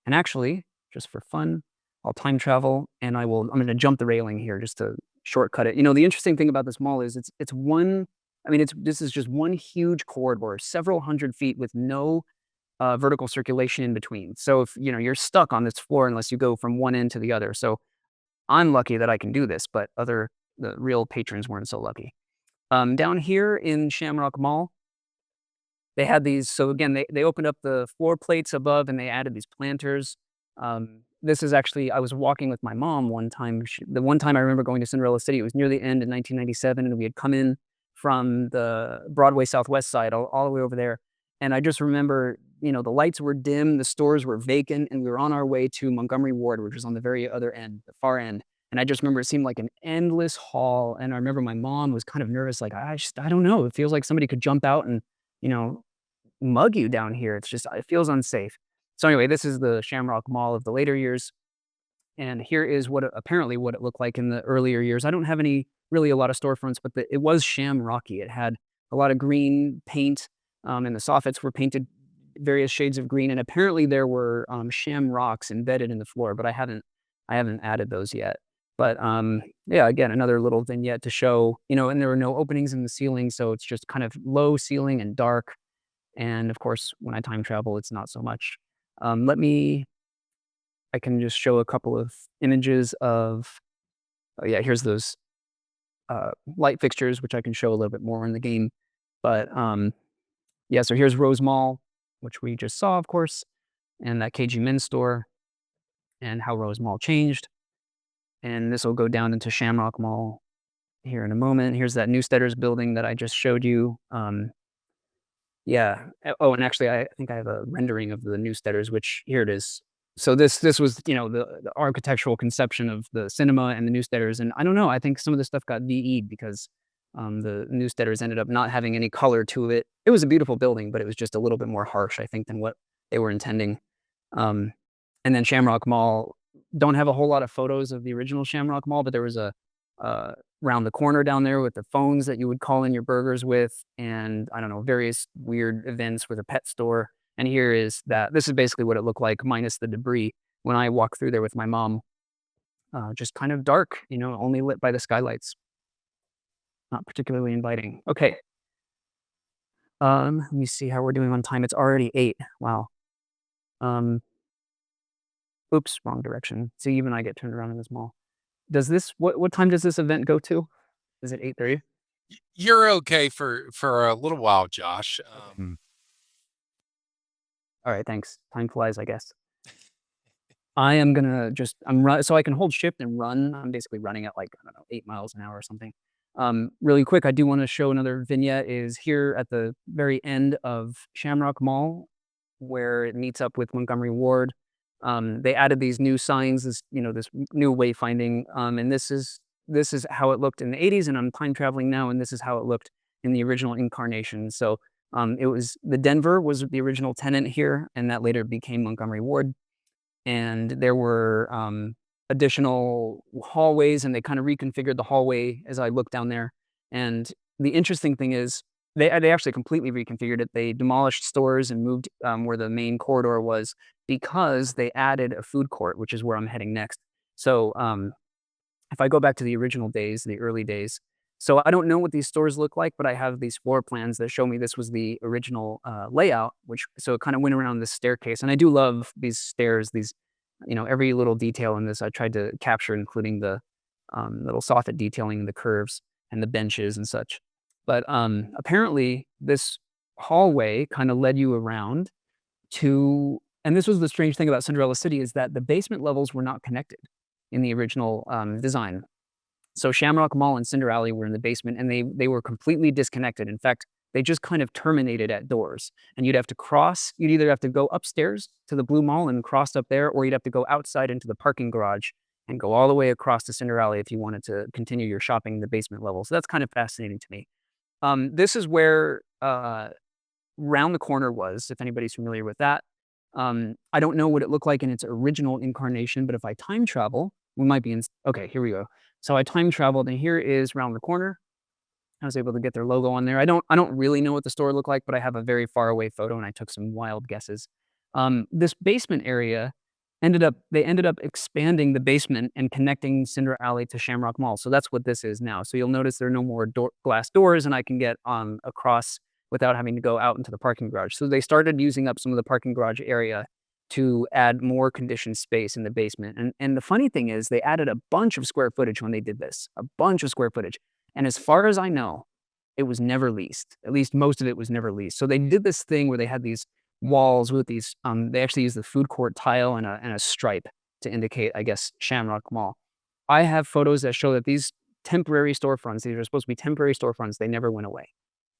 S2: And actually, just for fun, I'll time travel and I'm going to jump the railing here just to shortcut it. The interesting thing about this mall is it's one, I mean, this is just one huge corridor, several hundred feet with no vertical circulation in between. So if, you're stuck on this floor unless you go from one end to the other. So I'm lucky that I can do this, but the real patrons weren't so lucky. Down here in Shamrock Mall, they had these. So again, they opened up the floor plates above and they added these planters. This is actually, I was walking with my mom one time. The one time I remember going to Cinderella City, it was near the end in 1997, and we had come in from the Broadway Southwest side all the way over there. And I just remember, the lights were dim, the stores were vacant, and we were on our way to Montgomery Ward, which was on the very other end, the far end. And I just remember it seemed like an endless hall. And I remember my mom was kind of nervous, like, I don't know. It feels like somebody could jump out and, mug you down here. It feels unsafe. So anyway, this is the Shamrock Mall of the later years. And here is what it looked like in the earlier years. I don't have a lot of storefronts, but it was shamrocky. It had a lot of green paint, and the soffits were painted various shades of green. And apparently there were shamrocks embedded in the floor, but I haven't added those yet. But yeah, again, another little vignette to show, and there were no openings in the ceiling, so it's just kind of low ceiling and dark. And of course, when I time travel, it's not so much. I can just show a couple of images of, oh yeah, here's those light fixtures, which I can show a little bit more in the game. But yeah, so here's Rose Mall, which we just saw, of course, and that KG Men's Store, and how Rose Mall changed. And this will go down into Shamrock Mall here in a moment. Here's that Newsteaders building that I just showed you. Yeah. Oh, and actually, I think I have a rendering of the Newsteaders, which here it is. So this was, the architectural conception of the cinema and the Newsteaders. And I don't know, I think some of this stuff got VE'd because the Newsteaders ended up not having any color to it. It was a beautiful building, but it was just a little bit more harsh, I think, than what they were intending. And then Shamrock Mall, don't have a whole lot of photos of the original Shamrock Mall, but there was a round the corner down there with the phones that you would call in your burgers with, and I don't know, various weird events with a pet store. And here is that. This is basically what it looked like, minus the debris, when I walked through there with my mom. Just kind of dark, only lit by the skylights. Not particularly inviting. Okay. Let me see how we're doing on time. It's already 8. Wow. Oops, wrong direction. See, even I get turned around in this mall. What time does this event go to? Is it 8:30?
S1: You're okay for a little while, Josh.
S2: All right, thanks. Time flies, I guess. I am gonna so I can hold shift and run. I'm basically running at like, I don't know, 8 miles an hour or something. Really quick, I do want to show another vignette is here at the very end of Shamrock Mall, where it meets up with Montgomery Ward. They added these new signs, this new wayfinding, and this is how it looked in the 80s, and I'm time traveling now, and this is how it looked in the original incarnation. So it was the Denver was the original tenant here, and that later became Montgomery Ward. And there were additional hallways, and they kind of reconfigured the hallway as I looked down there. And the interesting thing is they actually completely reconfigured it. They demolished stores and moved where the main corridor was because they added a food court, which is where I'm heading next. So if I go back to the original days, the early days, so I don't know what these stores look like, but I have these floor plans that show me this was the original layout, so it kind of went around this staircase. And I do love these stairs, every little detail in this I tried to capture, including the little soffit detailing, the curves, and the benches and such. But apparently this hallway kind of led you around to, and this was the strange thing about Cinderella City, is that the basement levels were not connected in the original design. So Shamrock Mall and Cinder Alley were in the basement, and they were completely disconnected. In fact, they just kind of terminated at doors, and you'd either have to go upstairs to the Blue Mall and cross up there, or you'd have to go outside into the parking garage and go all the way across to Cinder Alley if you wanted to continue your shopping in the basement level. So that's kind of fascinating to me. This is where Round the Corner was, if anybody's familiar with that. I don't know what it looked like in its original incarnation, but if I time travel, we might be in. Okay, here we go. So I time traveled, and here is Round the Corner. I was able to get their logo on there. I don't really know what the store looked like, but I have a very far away photo, and I took some wild guesses. This basement area they ended up expanding the basement and connecting Cinder Alley to Shamrock Mall. So that's what this is now. So you'll notice there are no more glass doors, and I can get across without having to go out into the parking garage. So they started using up some of the parking garage area to add more conditioned space in the basement. And the funny thing is they added a bunch of square footage when they did this, a bunch of square footage. And as far as I know, it was never leased. At least most of it was never leased. So they did this thing where they had these walls with these, they actually used the food court tile and a stripe to indicate, I guess, Shamrock Mall. I have photos that show that these temporary storefronts, these are supposed to be temporary storefronts, they never went away.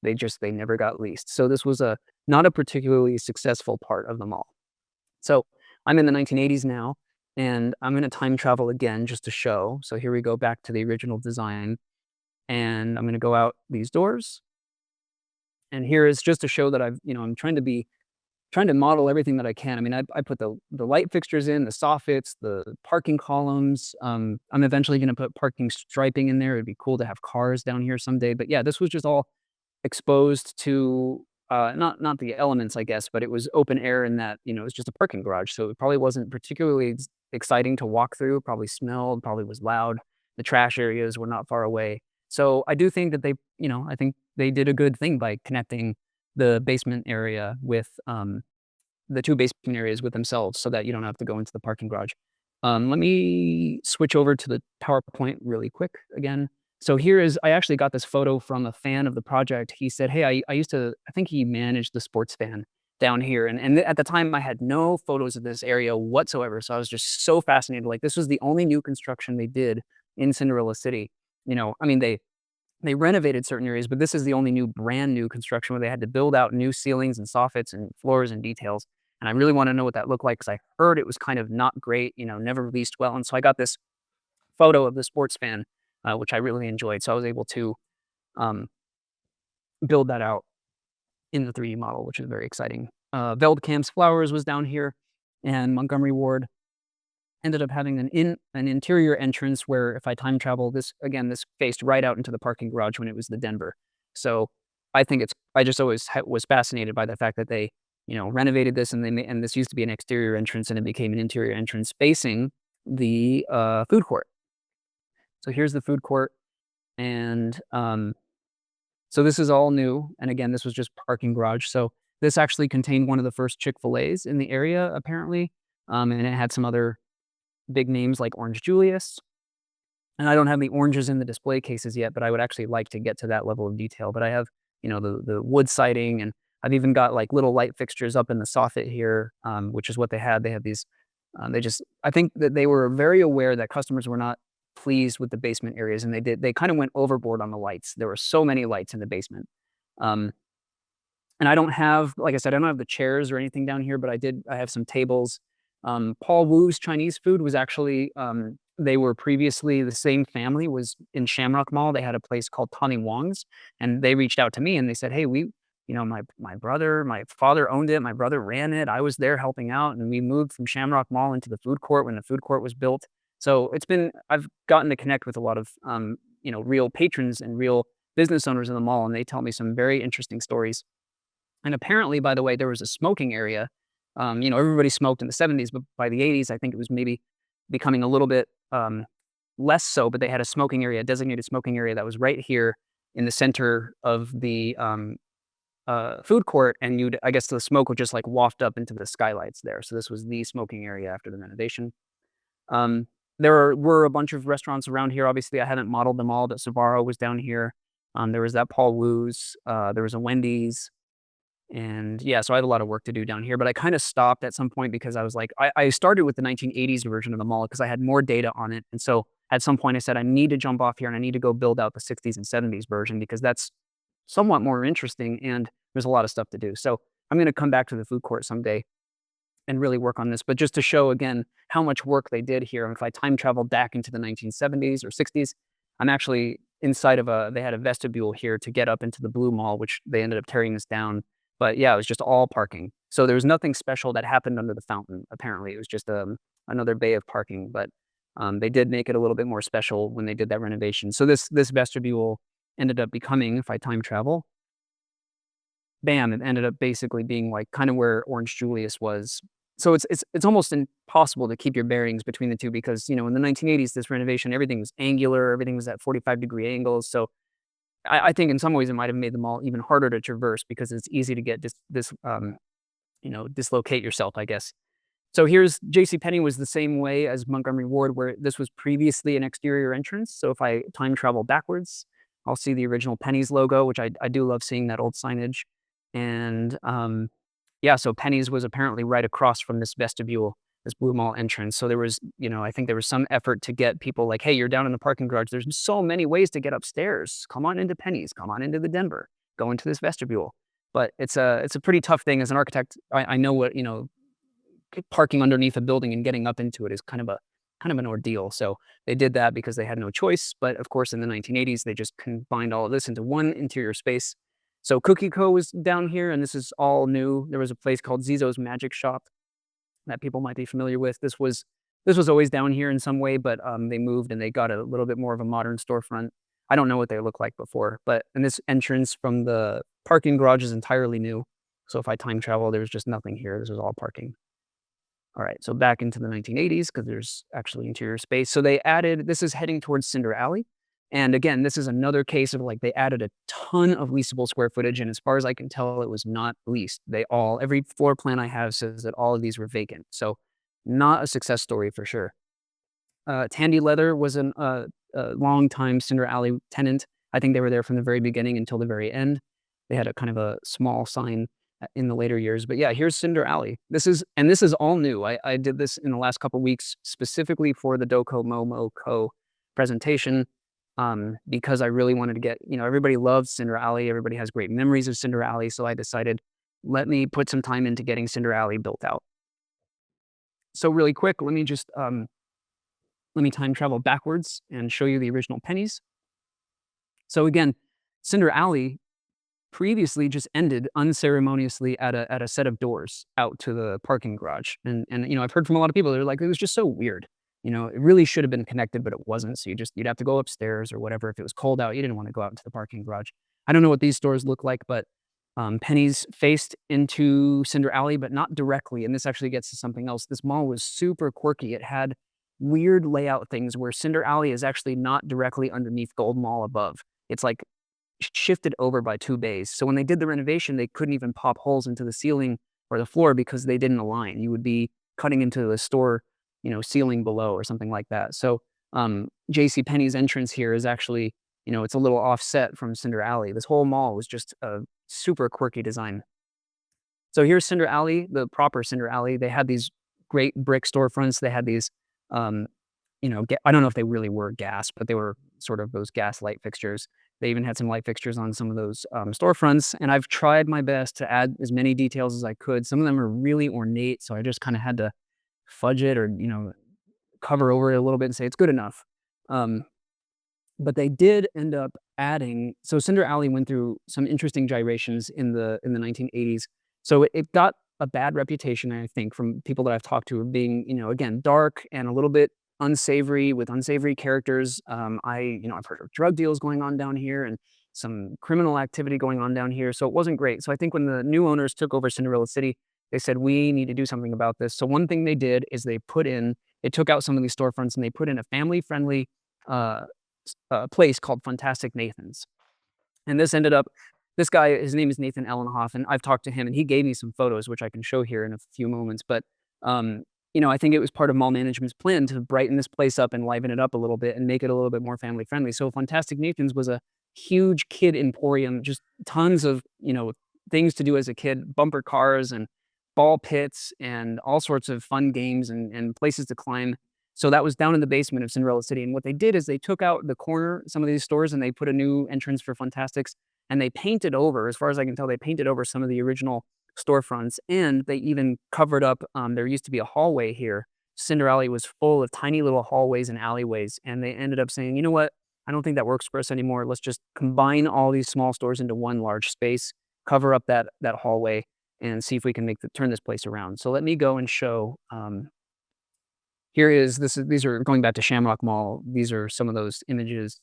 S2: They never got leased. So this was not a particularly successful part of the mall. So I'm in the 1980s now, and I'm going to time travel again just to show. So here we go back to the original design, and I'm going to go out these doors. And here is just to show that I'm trying to model everything that I can. I mean, I put the light fixtures in, the soffits, the parking columns. I'm eventually going to put parking striping in there. It'd be cool to have cars down here someday. But yeah, this was just all exposed to not the elements, I guess, but it was open air in that, it was just a parking garage. So it probably wasn't particularly exciting to walk through. It probably smelled, probably was loud. The trash areas were not far away. So I do think that I think they did a good thing by connecting the basement area with the two basement areas with themselves so that you don't have to go into the parking garage. Let me switch over to the PowerPoint really quick again. So I actually got this photo from a fan of the project. He said, hey, I think he managed the sports fan down here. And at the time I had no photos of this area whatsoever. So I was just so fascinated. Like, this was the only new construction they did in Cinderella City. I mean, they renovated certain areas, but this is the only brand new construction where they had to build out new ceilings and soffits and floors and details. And I really want to know what that looked like, because I heard it was kind of not great, never released well. And so I got this photo of the sports fan, which I really enjoyed. So I was able to build that out in the 3D model, which is very exciting. Veldkamp's Flowers was down here, and Montgomery Ward ended up having an interior entrance where, if I time travel, this faced right out into the parking garage when it was the Denver. So I think I just always was fascinated by the fact that they, renovated this, and this used to be an exterior entrance, and it became an interior entrance facing the food court. So here's the food court, and so this is all new. And again, this was just parking garage. So this actually contained one of the first Chick-fil-A's in the area, apparently, and it had some other big names like Orange Julius. And I don't have the oranges in the display cases yet, but I would actually like to get to that level of detail. But I have, the wood siding, and I've even got like little light fixtures up in the soffit here, which is what they had. They had these, I think that they were very aware that customers were not pleased with the basement areas, and they kind of went overboard on the lights. There were so many lights in the basement. Um, and I don't have, like I said, I don't have the chairs or anything down here, but I have some tables. Paul Wu's Chinese food was actually, they were previously the same family was in Shamrock Mall. They had a place called Tony Wong's, and they reached out to me and they said, "Hey, my brother, my father owned it. My brother ran it. I was there helping out, and we moved from Shamrock Mall into the food court when the food court was built." So I've gotten to connect with a lot of, real patrons and real business owners in the mall, and they tell me some very interesting stories. And apparently, by the way, there was a smoking area. Everybody smoked in the 70s, but by the 80s, I think it was maybe becoming a little bit less so. But they had a smoking area, a designated smoking area that was right here in the center of the food court. And I guess the smoke would just like waft up into the skylights there. So this was the smoking area after the renovation. There were a bunch of restaurants around here. Obviously, I hadn't modeled them all, but Sbarro was down here. There was that Paul Wu's. There was a Wendy's. And yeah, so I had a lot of work to do down here, but I kind of stopped at some point because I was like, I started with the 1980s version of the mall because I had more data on it. And so at some point I said, I need to jump off here and I need to go build out the 60s and 70s version because that's somewhat more interesting and there's a lot of stuff to do. So I'm going to come back to the food court someday and really work on this. But just to show again how much work they did here, and if I time travel back into the 1970s or 60s, I'm actually inside of they had a vestibule here to get up into the Blue Mall, which they ended up tearing this down. But yeah, it was just all parking. So there was nothing special that happened under the fountain, apparently. It was just another bay of parking. But they did make it a little bit more special when they did that renovation. So this vestibule ended up becoming, if I time travel, bam, it ended up basically being like kind of where Orange Julius was. So it's almost impossible to keep your bearings between the two because, in the 1980s, this renovation, everything was angular, everything was at 45-degree angles. So I think in some ways it might have made the mall even harder to traverse because it's easy to get dislocate yourself, I guess. So here's JCPenney was the same way as Montgomery Ward, where this was previously an exterior entrance. So if I time travel backwards, I'll see the original Penny's logo, which I do love seeing that old signage. And yeah, so Penny's was apparently right across from this vestibule, this Blue Mall entrance. So there was, I think there was some effort to get people like, hey, you're down in the parking garage. There's so many ways to get upstairs. Come on into Penny's, come on into the Denver, go into this vestibule. But it's a pretty tough thing as an architect. I know what, parking underneath a building and getting up into it is kind of an ordeal. So they did that because they had no choice. But of course, in the 1980s, they just combined all of this into one interior space. So Cookie Co was down here, and this is all new. There was a place called Zizo's Magic Shop that people might be familiar with. This was always down here in some way, but they moved and they got a little bit more of a modern storefront. I don't know what they looked like before, and this entrance from the parking garage is entirely new. So if I time travel, there's just nothing here. This is all parking. All right, so back into the 1980s because there's actually interior space. So this is heading towards Cinder Alley. And again, this is another case of like they added a ton of leasable square footage. And as far as I can tell, it was not leased. Every floor plan I have says that all of these were vacant. So not a success story for sure. Tandy Leather was a long-time Cinder Alley tenant. I think they were there from the very beginning until the very end. They had a kind of a small sign in the later years. But yeah, here's Cinder Alley. This is all new. I did this in the last couple of weeks specifically for the Docomomo Co. presentation. Because I really wanted to get, everybody loves Cinder Alley. Everybody has great memories of Cinder Alley. So I decided, let me put some time into getting Cinder Alley built out. So really quick, let me time travel backwards and show you the original Pennies. So again, Cinder Alley previously just ended unceremoniously at a set of doors out to the parking garage. And I've heard from a lot of people, they're like, it was just so weird. It really should have been connected, but it wasn't. So you'd have to go upstairs or whatever. If it was cold out, you didn't want to go out into the parking garage. I don't know what these stores look like, but Penny's faced into Cinder Alley, but not directly. And this actually gets to something else. This mall was super quirky. It had weird layout things where Cinder Alley is actually not directly underneath Gold Mall above. It's like shifted over by 2 bays. So when they did the renovation, they couldn't even pop holes into the ceiling or the floor because they didn't align. You would be cutting into the store ceiling below or something like that. So JCPenney's entrance here is actually, it's a little offset from Cinder Alley. This whole mall was just a super quirky design. So here's Cinder Alley, the proper Cinder Alley. They had these great brick storefronts. They had these I don't know if they really were gas, but they were sort of those gas light fixtures. They even had some light fixtures on some of those storefronts, and I've tried my best to add as many details as I could. Some of them are really ornate, so I just kind of had to fudge it or cover over it a little bit and say it's good enough. Um, but they did end up adding, so Cinder Alley went through some interesting gyrations in the 1980s. So it got a bad reputation, I think, from people that I've talked to of being, again, dark and a little bit unsavory with unsavory characters. I've heard of drug deals going on down here and some criminal activity going on down here. So it wasn't great. So I think when the new owners took over Cinderella City, they said, we need to do something about this. So one thing they did is they took out some of these storefronts and they put in a family friendly uh, place called Fantastic Nathan's. And this guy, his name is Nathan Ellenhoff, and I've talked to him, and he gave me some photos, which I can show here in a few moments. But, I think it was part of mall management's plan to brighten this place up and liven it up a little bit and make it a little bit more family friendly. So Fantastic Nathan's was a huge kid emporium, just tons of, things to do as a kid, bumper cars and ball pits and all sorts of fun games and places to climb. So that was down in the basement of Cinderella City. And what they did is they took out the corner, some of these stores, and they put a new entrance for Fantastics. And they painted over, as far as I can tell, they painted over some of the original storefronts. And they even covered up, there used to be a hallway here. Cinderella was full of tiny little hallways and alleyways. And they ended up saying, you know what? I don't think that works for us anymore. Let's just combine all these small stores into one large space, cover up that hallway, and see if we can turn this place around. So let me go and show. These are going back to Shamrock Mall. These are some of those images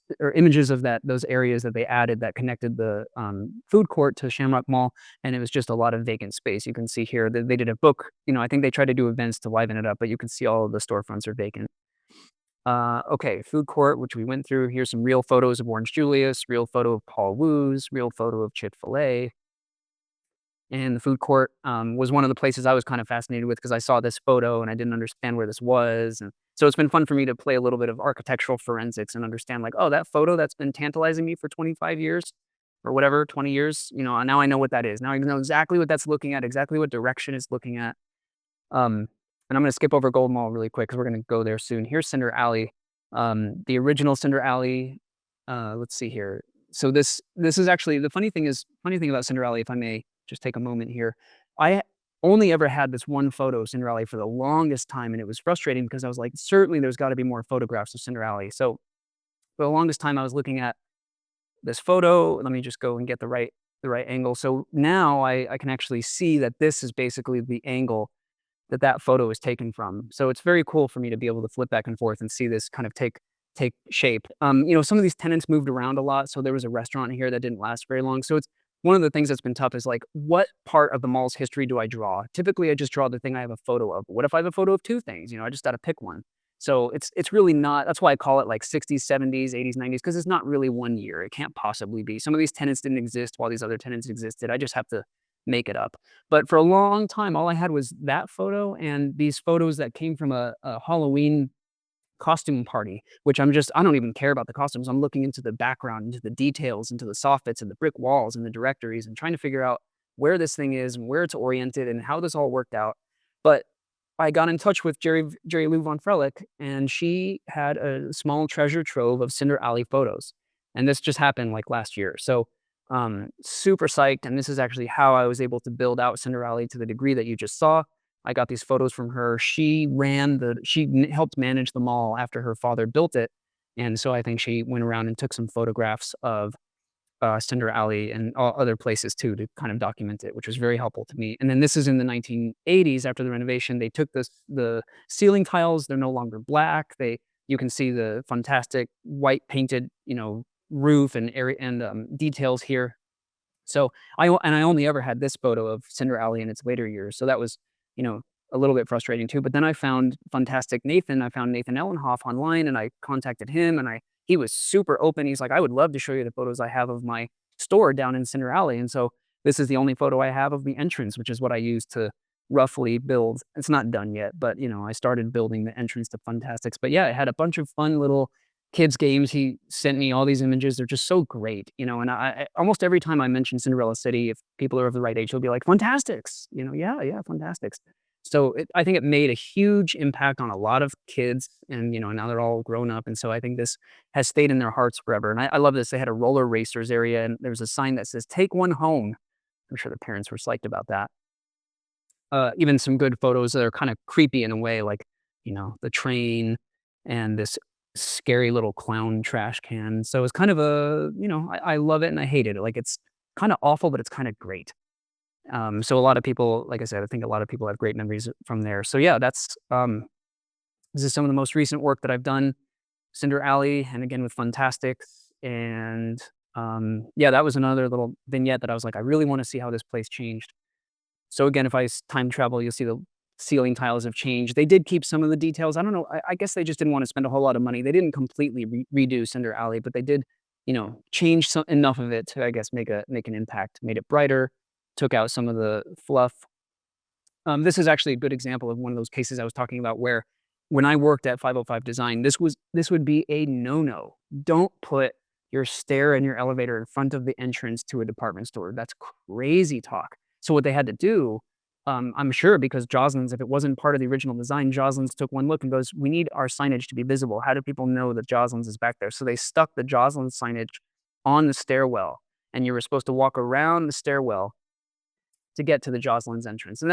S2: of those areas that they added that connected the food court to Shamrock Mall, and it was just a lot of vacant space. You can see here that they did a book. I think they tried to do events to liven it up, but you can see all of the storefronts are vacant. Okay, food court, which we went through. Here's some real photos of Orange Julius, real photo of Paul Woo's, real photo of Chick-fil-A. And the food court was one of the places I was kind of fascinated with because I saw this photo and I didn't understand where this was. And so it's been fun for me to play a little bit of architectural forensics and understand like, oh, that photo that's been tantalizing me for 25 years or whatever, 20 years, now I know what that is. Now I know exactly what that's looking at, exactly what direction it's looking at. And I'm going to skip over Gold Mall really quick because we're going to go there soon. Here's Cinder Alley, the original Cinder Alley. Let's see here. So this is actually the funny thing about Cinder Alley, if I may just take a moment here. I only ever had this one photo of Cinderella for the longest time, and it was frustrating because I was like, certainly there's got to be more photographs of Cinderella. So for the longest time, I was looking at this photo. Let me just go and get the right angle. So now I can actually see that this is basically the angle that photo is taken from. So it's very cool for me to be able to flip back and forth and see this kind of take shape. Some of these tenants moved around a lot. So there was a restaurant here that didn't last very long. So it's one of the things that's been tough is like, what part of the mall's history do I draw? Typically, I just draw the thing I have a photo of. What if I have a photo of two things? I just got to pick one. So it's really not, that's why I call it like 60s, 70s, 80s, 90s, because it's not really one year. It can't possibly be. Some of these tenants didn't exist while these other tenants existed. I just have to make it up. But for a long time, all I had was that photo and these photos that came from a Halloween costume party, which I don't even care about the costumes. I'm looking into the background, into the details, into the soffits and the brick walls and the directories and trying to figure out where this thing is and where it's oriented and how this all worked out. But I got in touch with Jerry Lou Von Frelick, and she had a small treasure trove of Cinder Alley photos. And this just happened like last year. So super psyched. And this is actually how I was able to build out Cinder Alley to the degree that you just saw. I got these photos from her. She helped manage the mall after her father built it. And so I think she went around and took some photographs of Cinder Alley and all other places too to kind of document it, which was very helpful to me. And then this is in the 1980s after the renovation. They took the ceiling tiles. They're no longer black. You can see the fantastic white painted, roof and area and details here. So I only ever had this photo of Cinder Alley in its later years. So that was, a little bit frustrating too. But then I found Fantastic Nathan. I found Nathan Ellenhoff online and I contacted him and he was super open. He's like, I would love to show you the photos I have of my store down in Cinder Alley. And so this is the only photo I have of the entrance, which is what I used to roughly build. It's not done yet, but I started building the entrance to Fantastics. But yeah, it had a bunch of fun little kids games. He sent me all these images. They're just so great, and I almost every time I mention Cinderella City, if people are of the right age, they'll be like, Fantastics, yeah, Fantastics. So I think it made a huge impact on a lot of kids, and now they're all grown up, and so I think this has stayed in their hearts forever. And I love this. They had a roller racers area, and there was a sign that says "Take one home." I'm sure the parents were psyched about that. Even some good photos that are kind of creepy in a way, like the train and this scary little clown trash can. So it's kind of I love it and I hate it. Like it's kind of awful, but it's kind of great. So a lot of people, like I said, I think a lot of people have great memories from there. So yeah, this is some of the most recent work that I've done. Cinder Alley, and again with Funtastics, and yeah, that was another little vignette that I was like, I really want to see how this place changed. So again, if I time travel, you'll see the ceiling tiles have changed. They did keep some of the details. I don't know. I guess they just didn't want to spend a whole lot of money. They didn't completely redo Cinder Alley, but they did, change enough of it to, I guess, make an impact. Made it brighter, took out some of the fluff. This is actually a good example of one of those cases I was talking about where when I worked at 505 Design, this would be a no-no. Don't put your stair and your elevator in front of the entrance to a department store. That's crazy talk. So what they had to do, I'm sure because Joslin's, if it wasn't part of the original design, Joslin's took one look and goes, we need our signage to be visible. How do people know that Joslin's is back there? So they stuck the Joslin signage on the stairwell, and you were supposed to walk around the stairwell to get to the Joslin's entrance. And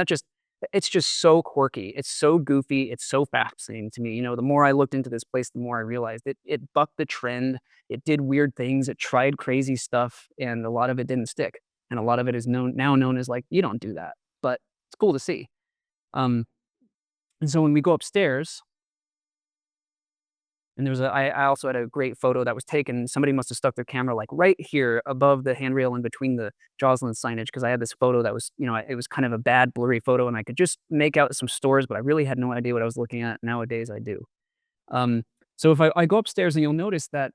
S2: it's just so quirky. It's so goofy. It's so fascinating to me. The more I looked into this place, the more I realized it bucked the trend. It did weird things. It tried crazy stuff, and a lot of it didn't stick. And a lot of it is now known as like, you don't do that, but it's cool to see. And so when we go upstairs, and I also had a great photo that was taken. Somebody must have stuck their camera like right here above the handrail in between the Joslin signage, because I had this photo that was, it was kind of a bad blurry photo, and I could just make out some stores, but I really had no idea what I was looking at. Nowadays I do. So if I go upstairs, and you'll notice that,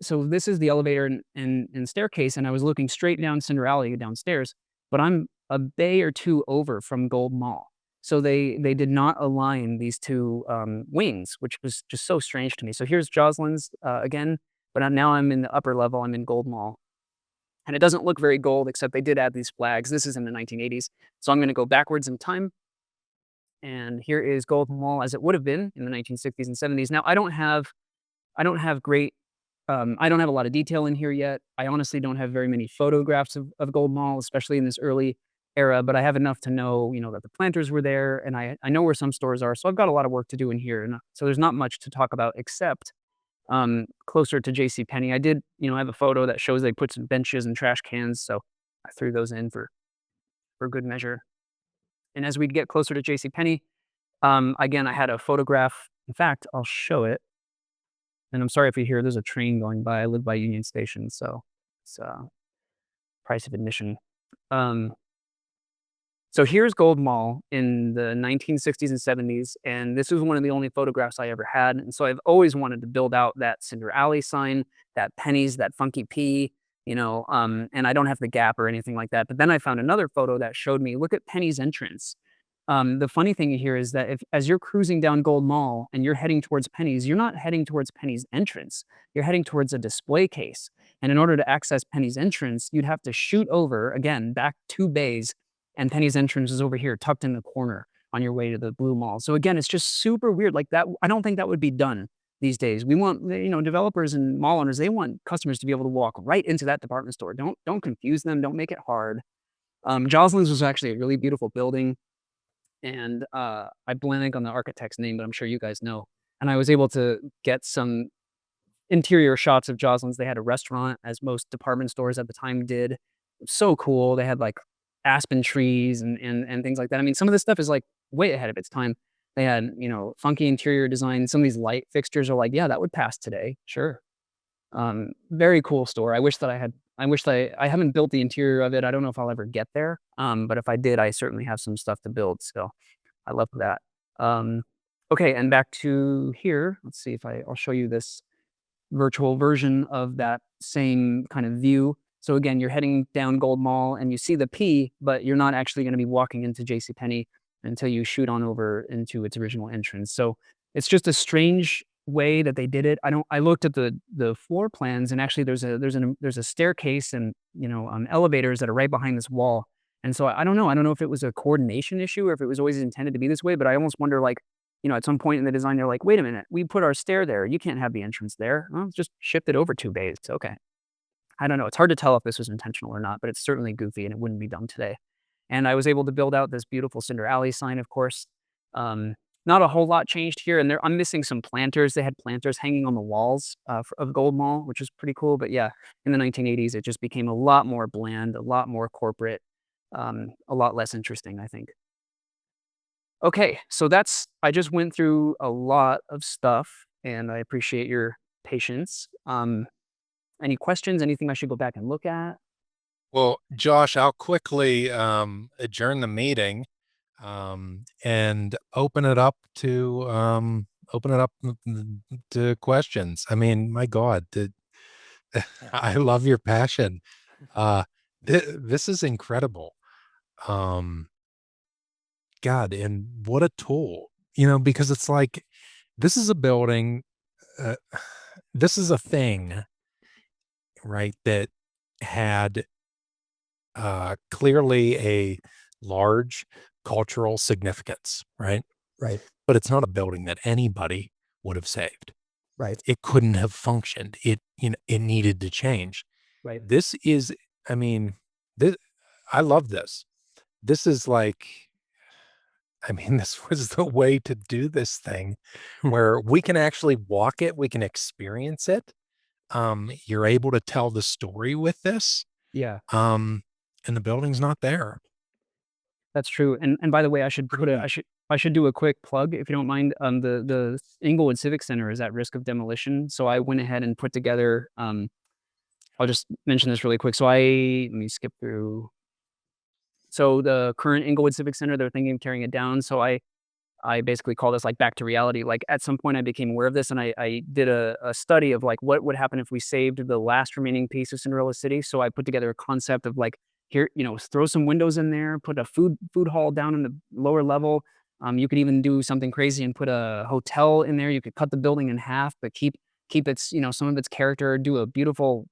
S2: so this is the elevator and staircase, and I was looking straight down Cinderella Alley downstairs, but I'm a bay or two over from Gold Mall. So they did not align these two wings, which was just so strange to me. So here's Joslin's again, but now I'm in the upper level. I'm in Gold Mall, and it doesn't look very gold, except they did add these flags. This is in the 1980s, so I'm going to go backwards in time. And here is Gold Mall as it would have been in the 1960s and 70s. Now I don't have great. I don't have a lot of detail in here yet. I honestly don't have very many photographs of Gold Mall, especially in this early era, but I have enough to know, that the planters were there, and I know where some stores are. So I've got a lot of work to do in here. And so there's not much to talk about except closer to JCPenney. I did, I have a photo that shows they put some benches and trash cans. So I threw those in for good measure. And as we get closer to JCPenney, again, I had a photograph. In fact, I'll show it. And I'm sorry if you hear there's a train going by. I live by Union Station, so it's price of admission. So here's Gold Mall in the 1960s and 70s, and this was one of the only photographs I ever had. And so I've always wanted to build out that Cinder Alley sign, that Penny's, that Funky P, and I don't have the gap or anything like that. But then I found another photo that showed me, look at Penny's entrance. The funny thing here is that as you're cruising down Gold Mall and you're heading towards Penny's, you're not heading towards Penny's entrance. You're heading towards a display case. And in order to access Penny's entrance, you'd have to shoot over, again, back 2 bays, and Penny's entrance is over here, tucked in the corner on your way to the Blue Mall. So again, it's just super weird. Like that, I don't think that would be done these days. We want, developers and mall owners, they want customers to be able to walk right into that department store. Don't confuse them. Don't make it hard. Joslin's was actually a really beautiful building. And I blank on the architect's name, but I'm sure you guys know. And I was able to get some interior shots of Joslin's. They had a restaurant, as most department stores at the time did. So cool. They had like aspen trees and things like that. I mean, some of this stuff is like way ahead of its time. They had, funky interior design. Some of these light fixtures are like, yeah, that would pass today. Sure. Very cool store. I wish that I haven't built the interior of it. I don't know if I'll ever get there. But if I did, I certainly have some stuff to build. So I love that. Okay. And back to here, let's see if I'll show you this virtual version of that same kind of view. So again, you're heading down Gold Mall and you see the P, but you're not actually going to be walking into JCPenney until you shoot on over into its original entrance. So it's just a strange way that they did it. I looked at the floor plans, and actually there's a staircase and elevators that are right behind this wall. And so I don't know. I don't know if it was a coordination issue or if it was always intended to be this way, but I almost wonder, like, at some point in the design, they're like, wait a minute, we put our stair there. You can't have the entrance there. Well, just shift it over 2 bays. Okay. I don't know. It's hard to tell if this was intentional or not, but it's certainly goofy and it wouldn't be done today. And I was able to build out this beautiful Cinderella sign, of course. Um, Not a whole lot changed here, and I'm missing some planters. They had planters hanging on the walls of Gold Mall, which is pretty cool. But yeah, in the 1980s, it just became a lot more bland, a lot more corporate, a lot less interesting, I think. Okay, so I just went through a lot of stuff, and I appreciate your patience. Any questions? Anything I should go back and look at?
S1: Well, Josh, I'll quickly adjourn the meeting and open it up to questions. I mean, my God, I love your passion. Uh, this is incredible. Um, God, and what a tool, because it's like this is a building, uh, this is a thing, right, that had clearly a large cultural significance, right?
S4: Right.
S1: But it's not a building that anybody would have saved.
S4: Right.
S1: It couldn't have functioned. It needed to change.
S2: Right.
S1: This is, I mean, this, I love this. This is like, I mean, this was the way to do this thing where we can actually walk it, we can experience it. You're able to tell the story with this.
S2: Yeah.
S1: And the building's not there.
S2: That's true, and by the way,
S1: Pretty
S2: I should do a quick plug, if you don't mind. The Englewood Civic Center is at risk of demolition, so I went ahead and put together, I'll just mention this really quick. Let me skip through. So the current Englewood Civic Center, they're thinking of tearing it down, so I basically call this, like, back to reality. Like, at some point, I became aware of this, and I did a study of, like, what would happen if we saved the last remaining piece of Cinderella City. So I put together a concept of, like, here, throw some windows in there, put a food hall down in the lower level. You could even do something crazy and put a hotel in there. You could cut the building in half, but keep its, some of its character. Do a beautiful,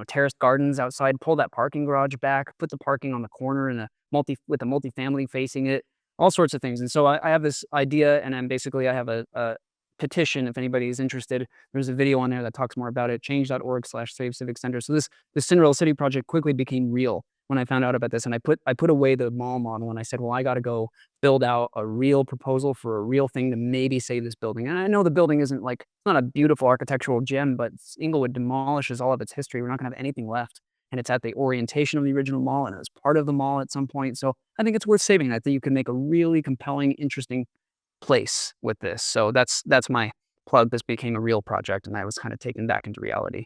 S2: terraced gardens outside. Pull that parking garage back. Put the parking on the corner and with a multifamily facing it, all sorts of things. And so I have this idea, and I have a petition. If anybody is interested, there's a video on there that talks more about it. Change.org/Save Civic Center. So this Cinderella City project quickly became real when I found out about this, and I put away the mall model, and I said, well, I got to go build out a real proposal for a real thing to maybe save this building. And I know the building isn't, like, it's not a beautiful architectural gem, but Englewood demolishes all of its history. We're not going to have anything left. And it's at the orientation of the original mall, and it was part of the mall at some point. So I think it's worth saving. I think you can make a really compelling, interesting place with this. So that's my plug. This became a real project, and I was kind of taken back into reality.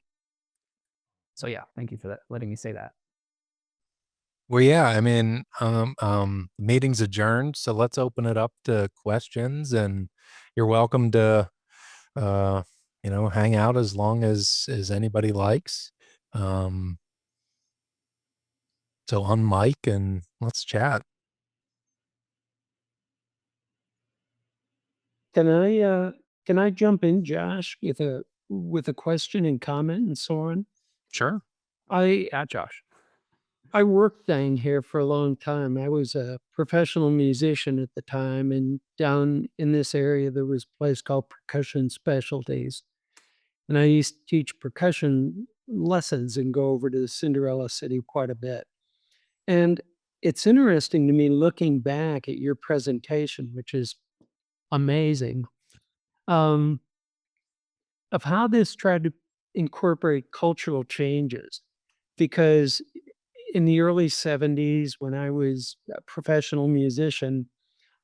S2: So yeah, thank you for that, letting me say that.
S1: Well, yeah, I mean, meeting's adjourned, so let's open it up to questions, and you're welcome to, uh, hang out as long as anybody likes. So on mic and let's chat.
S4: Can I jump in, Josh, with a question and comment and so on?
S1: Sure.
S2: Yeah, Josh.
S4: I worked down here for a long time. I was a professional musician at the time, and down in this area, there was a place called Percussion Specialties. And I used to teach percussion lessons and go over to the Cinderella City quite a bit. And it's interesting to me looking back at your presentation, which is amazing, um, of how this tried to incorporate cultural changes. Because in the early 70s, when I was a professional musician,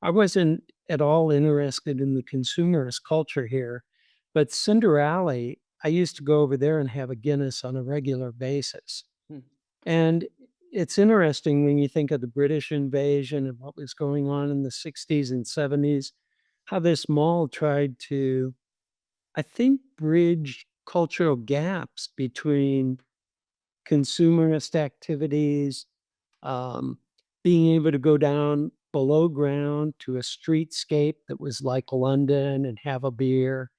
S4: I wasn't at all interested in the consumerist culture here. But Cinderella, I used to go over there and have a Guinness on a regular basis.
S2: Hmm.
S4: And it's interesting when you think of the British invasion and what was going on in the 60s and 70s, how this mall tried to, I think, bridge cultural gaps between consumerist activities, um, being able to go down below ground to a streetscape that was like London and have a beer,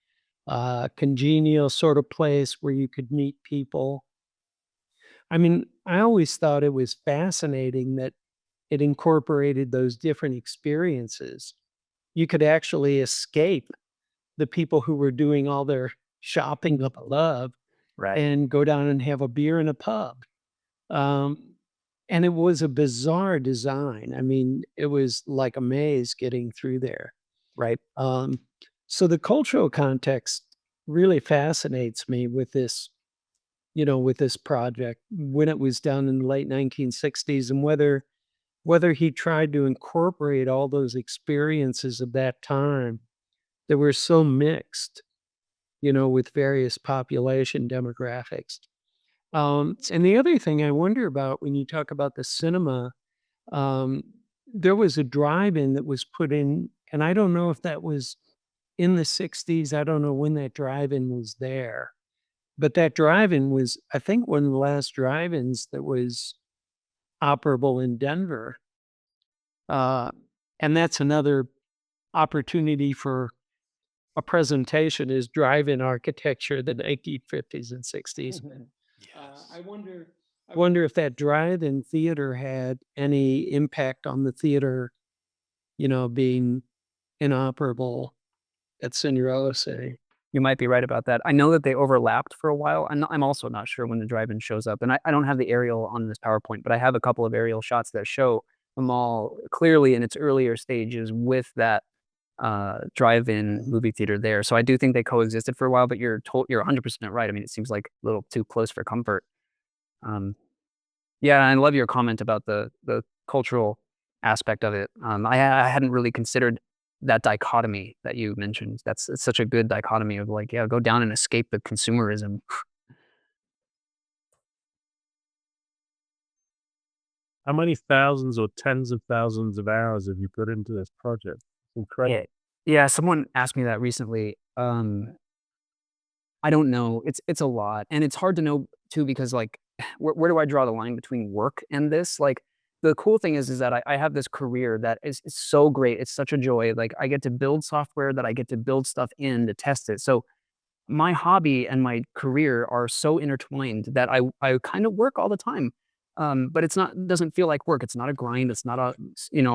S4: congenial sort of place where you could meet people. I mean, I always thought it was fascinating that it incorporated those different experiences. You could actually escape the people who were doing all their shopping up above
S2: Right.
S4: and go down and have a beer in a pub. And it was a bizarre design. I mean, it was like a maze getting through there.
S2: Right.
S4: So the cultural context really fascinates me with this, with this project when it was done in the late 1960s, and whether he tried to incorporate all those experiences of that time that were so mixed, with various population demographics. And the other thing I wonder about when you talk about the cinema, um, there was a drive-in that was put in, and I don't know if that was in the 60s. I don't know when that drive-in was there, but that drive-in was, I think, one of the last drive-ins that was operable in Denver. And that's another opportunity for a presentation, is drive-in architecture, the 1950s and 60s. I wonder if that drive-in theater had any impact on the theater, being inoperable at Cinderella City.
S2: You might be right about that. I know that they overlapped for a while. I'm also not sure when the drive-in shows up, and I don't have the aerial on this PowerPoint, but I have a couple of aerial shots that show the mall clearly in its earlier stages with that drive-in movie theater there. So I do think they coexisted for a while, but you're 100% right. I mean, it seems like a little too close for comfort. Yeah, I love your comment about the cultural aspect of it. I hadn't really considered that dichotomy that you mentioned. It's such a good dichotomy of like, yeah, go down and escape the consumerism.
S5: How many thousands or tens of thousands of hours have you put into this project? It's incredible.
S2: Yeah, someone asked me that recently. I don't know. It's a lot, and it's hard to know too because like, where do I draw the line between work and this? Like, the cool thing is that I have this career that is so great. It's such a joy. Like, I get to build software that I get to build stuff in to test it. So my hobby and my career are so intertwined that I kind of work all the time. But it doesn't feel like work. It's not a grind. It's not a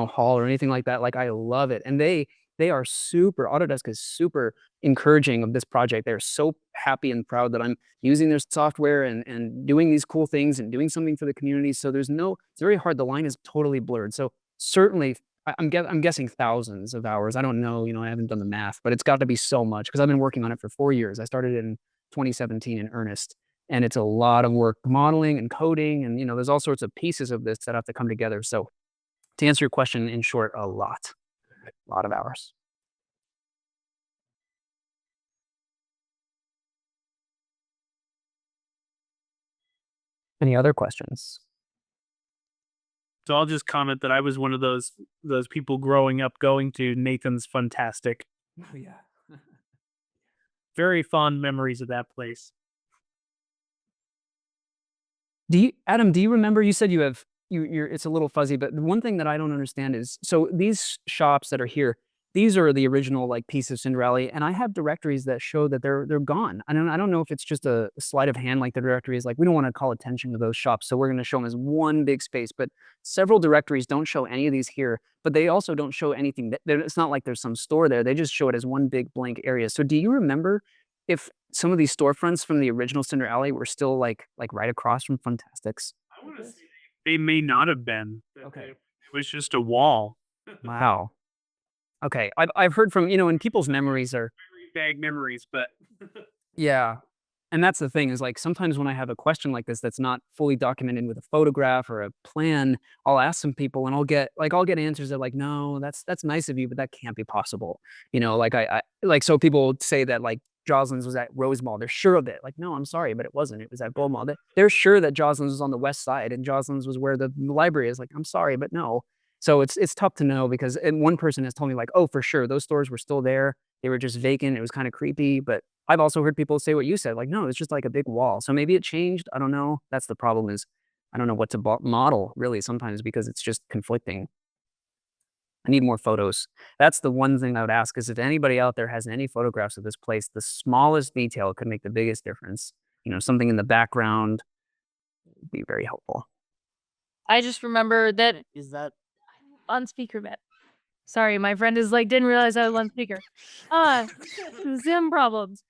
S2: haul or anything like that. Like, I love it, and they are super. Autodesk is super encouraging of this project. They're so happy and proud that I'm using their software and doing these cool things and doing something for the community. So it's very hard. The line is totally blurred. So certainly I'm guessing thousands of hours. I don't know, I haven't done the math, but it's got to be so much because I've been working on it for 4 years. I started in 2017 in earnest, and it's a lot of work modeling and coding, and there's all sorts of pieces of this that have to come together. So to answer your question in short, a lot of hours. Any other questions?
S3: So I'll just comment that I was one of those people growing up going to Nathan's Fantastic.
S2: Oh, yeah.
S3: Very fond memories of that place.
S2: Adam, do you remember, you said you're it's a little fuzzy, but the one thing that I don't understand is, so these shops that are here, these are the original like piece of Cinderella, and I have directories that show that they're gone. I don't know if it's just a sleight of hand, like the directory is like, we don't want to call attention to those shops, so we're going to show them as one big space. But several directories don't show any of these here, but they also don't show anything. It's not like there's some store there. They just show it as one big blank area. So do you remember if some of these storefronts from the original Cinderella were still like right across from Fantastics?
S3: I want to say they may not have been.
S2: Okay.
S3: It was just a wall.
S2: Wow. Okay, I've heard from, and people's memories are
S3: Very vague memories, but
S2: yeah. And that's the thing, is like sometimes when I have a question like this that's not fully documented with a photograph or a plan, I'll ask some people and I'll get answers that like, no, that's nice of you, but that can't be possible. Like so people say that like Joslin's was at Rose Mall. They're sure of it. Like, no, I'm sorry, but it wasn't. It was at Gold Mall. They're sure that Joslin's was on the west side and Joslin's was where the library is. Like, I'm sorry, but no. So it's tough to know because, and one person has told me like, oh, for sure, those stores were still there. They were just vacant. It was kind of creepy. But I've also heard people say what you said, like, no, it's just like a big wall. So maybe it changed. I don't know. That's the problem, is I don't know what to model really sometimes because it's just conflicting. I need more photos. That's the one thing I would ask, is if anybody out there has any photographs of this place, the smallest detail could make the biggest difference. Something in the background would be very helpful.
S6: I just remember that
S7: Is that
S6: on speaker, Matt. Sorry, my friend is like, didn't realize I was on speaker. Zoom problems.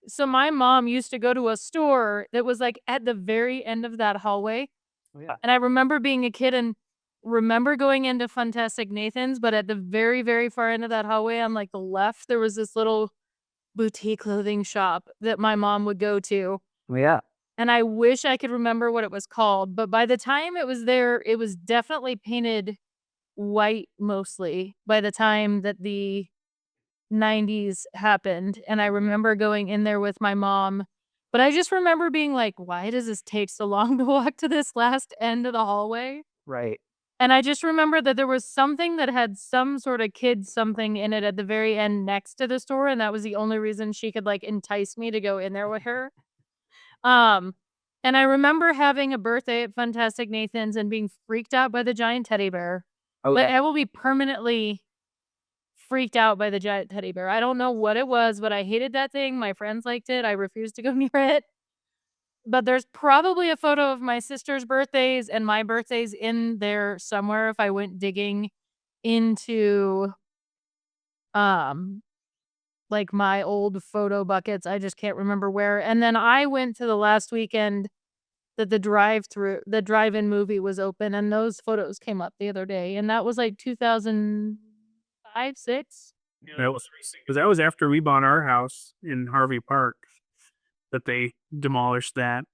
S6: So my mom used to go to a store that was like at the very end of that hallway.
S2: Oh, yeah.
S6: And I remember being a kid and remember going into Fantastic Nathan's, but at the very, very far end of that hallway on like the left, there was this little boutique clothing shop that my mom would go to.
S2: Oh, yeah.
S6: And I wish I could remember what it was called, but by the time it was there, it was definitely painted white mostly by the time that the 90s happened. And I remember going in there with my mom, but I just remember being like, why does this take so long to walk to this last end of the hallway?
S2: Right.
S6: And I just remember that there was something that had some sort of kid something in it at the very end next to the store, and that was the only reason she could like entice me to go in there with her. And I remember having a birthday at Fantastic Nathan's and being freaked out by the giant teddy bear.
S2: Oh,
S6: But I will be permanently freaked out by the giant teddy bear. I don't know what it was, but I hated that thing. My friends liked it. I refused to go near it. But there's probably a photo of my sister's birthdays and my birthdays in there somewhere if I went digging into like my old photo buckets. I just can't remember where. And then I went to the last weekend that the drive-in movie was open, and those photos came up the other day, and that was like 2005, 6.
S3: That was because that was after we bought our house in Harvey Park that they demolished that.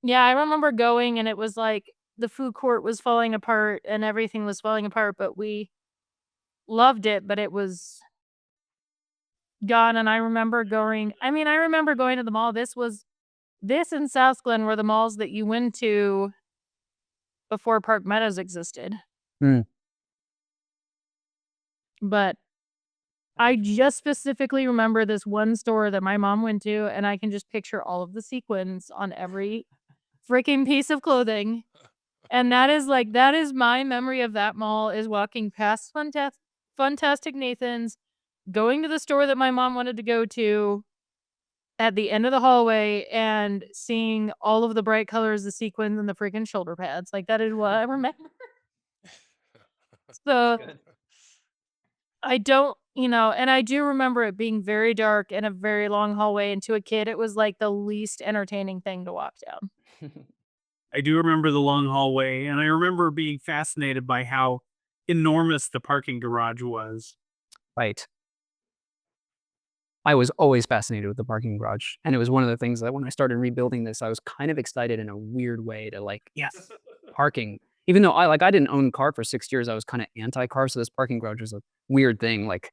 S6: Yeah, I remember going and it was like the food court was falling apart and everything was falling apart, but we loved it, but it was gone. And I remember going to the mall. This and South Glen were the malls that you went to before Park Meadows existed.
S2: Hmm.
S6: But I just specifically remember this one store that my mom went to, and I can just picture all of the sequins on every freaking piece of clothing. And that is my memory of that mall, is walking past Fantastic Nathan's, going to the store that my mom wanted to go to at the end of the hallway and seeing all of the bright colors, the sequins, and the freaking shoulder pads. Like, that is what I remember. So I don't, and I do remember it being very dark and a very long hallway. And to a kid, it was like the least entertaining thing to walk down.
S3: I do remember the long hallway, and I remember being fascinated by how enormous the parking garage was.
S2: Right. I was always fascinated with the parking garage, and it was one of the things that when I started rebuilding this, I was kind of excited in a weird way to like, yes, parking. Even though I didn't own a car for 6 years, I was kind of anti-car, so this parking garage was a weird thing, like,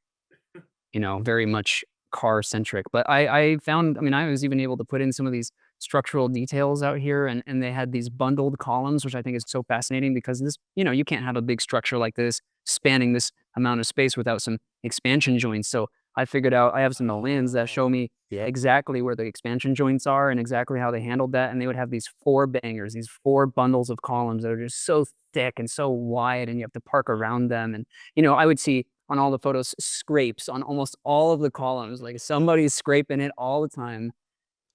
S2: very much car centric. But I found, I was even able to put in some of these structural details out here, and they had these bundled columns, which I think is so fascinating because this, you can't have a big structure like this spanning this amount of space without some expansion joints. So I figured out, I have some lens that show me exactly where the expansion joints are and exactly how they handled that. And they would have these 4 bangers, these 4 bundles of columns that are just so thick and so wide, and you have to park around them. And, I would see on all the photos scrapes on almost all of the columns, like somebody's scraping it all the time.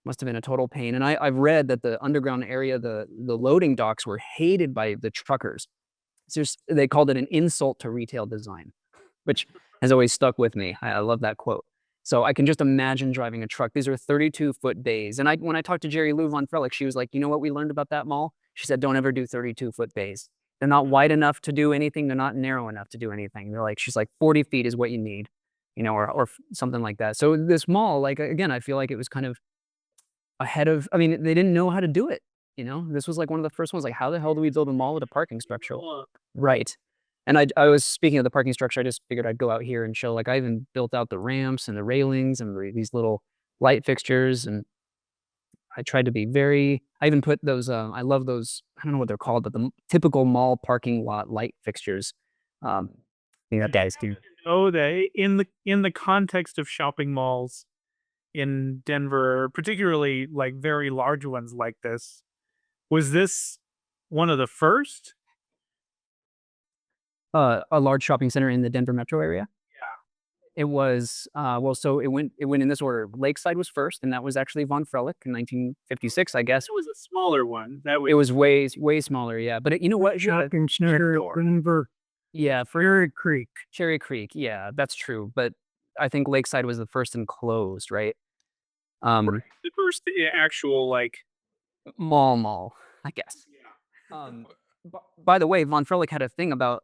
S2: Must have been a total pain. And I've read that the underground area, the loading docks, were hated by the truckers. They called it an insult to retail design, which has always stuck with me. I love that quote. So I can just imagine driving a truck. These are 32-foot bays. And when I talked to Jerry Lou Von Frelick, she was like, you know what we learned about that mall? She said, don't ever do 32-foot bays. They're not wide enough to do anything. They're not narrow enough to do anything. She's like, 40 feet is what you need, or something like that. So this mall, like, again, I feel like it was kind of ahead of, they didn't know how to do it. This was like one of the first ones, like, how the hell do we build a mall with a parking structure? Right. And I was speaking of the parking structure, I just figured I'd go out here and show, like, I even built out the ramps and the railings and these little light fixtures. And I tried to be I even put those, I love those, I don't know what they're called, but the typical mall parking lot light fixtures. Guys do.
S3: Oh, in the context of shopping malls in Denver, particularly like very large ones like this, was this one of the first?
S2: A large shopping center in the Denver metro area? It was so it went in this order. Lakeside was first, and that was actually Von Frelick in 1956, I guess.
S3: It was a smaller one.
S2: It was way smaller, yeah. But you know what?
S4: Shopping center, Denver,
S2: Yeah, for
S4: Cherry Creek.
S2: Cherry Creek, yeah, that's true. But I think Lakeside was the first and closed, right?
S3: The first actual like
S2: Mall, I guess. By the way, Von Frelick had a thing about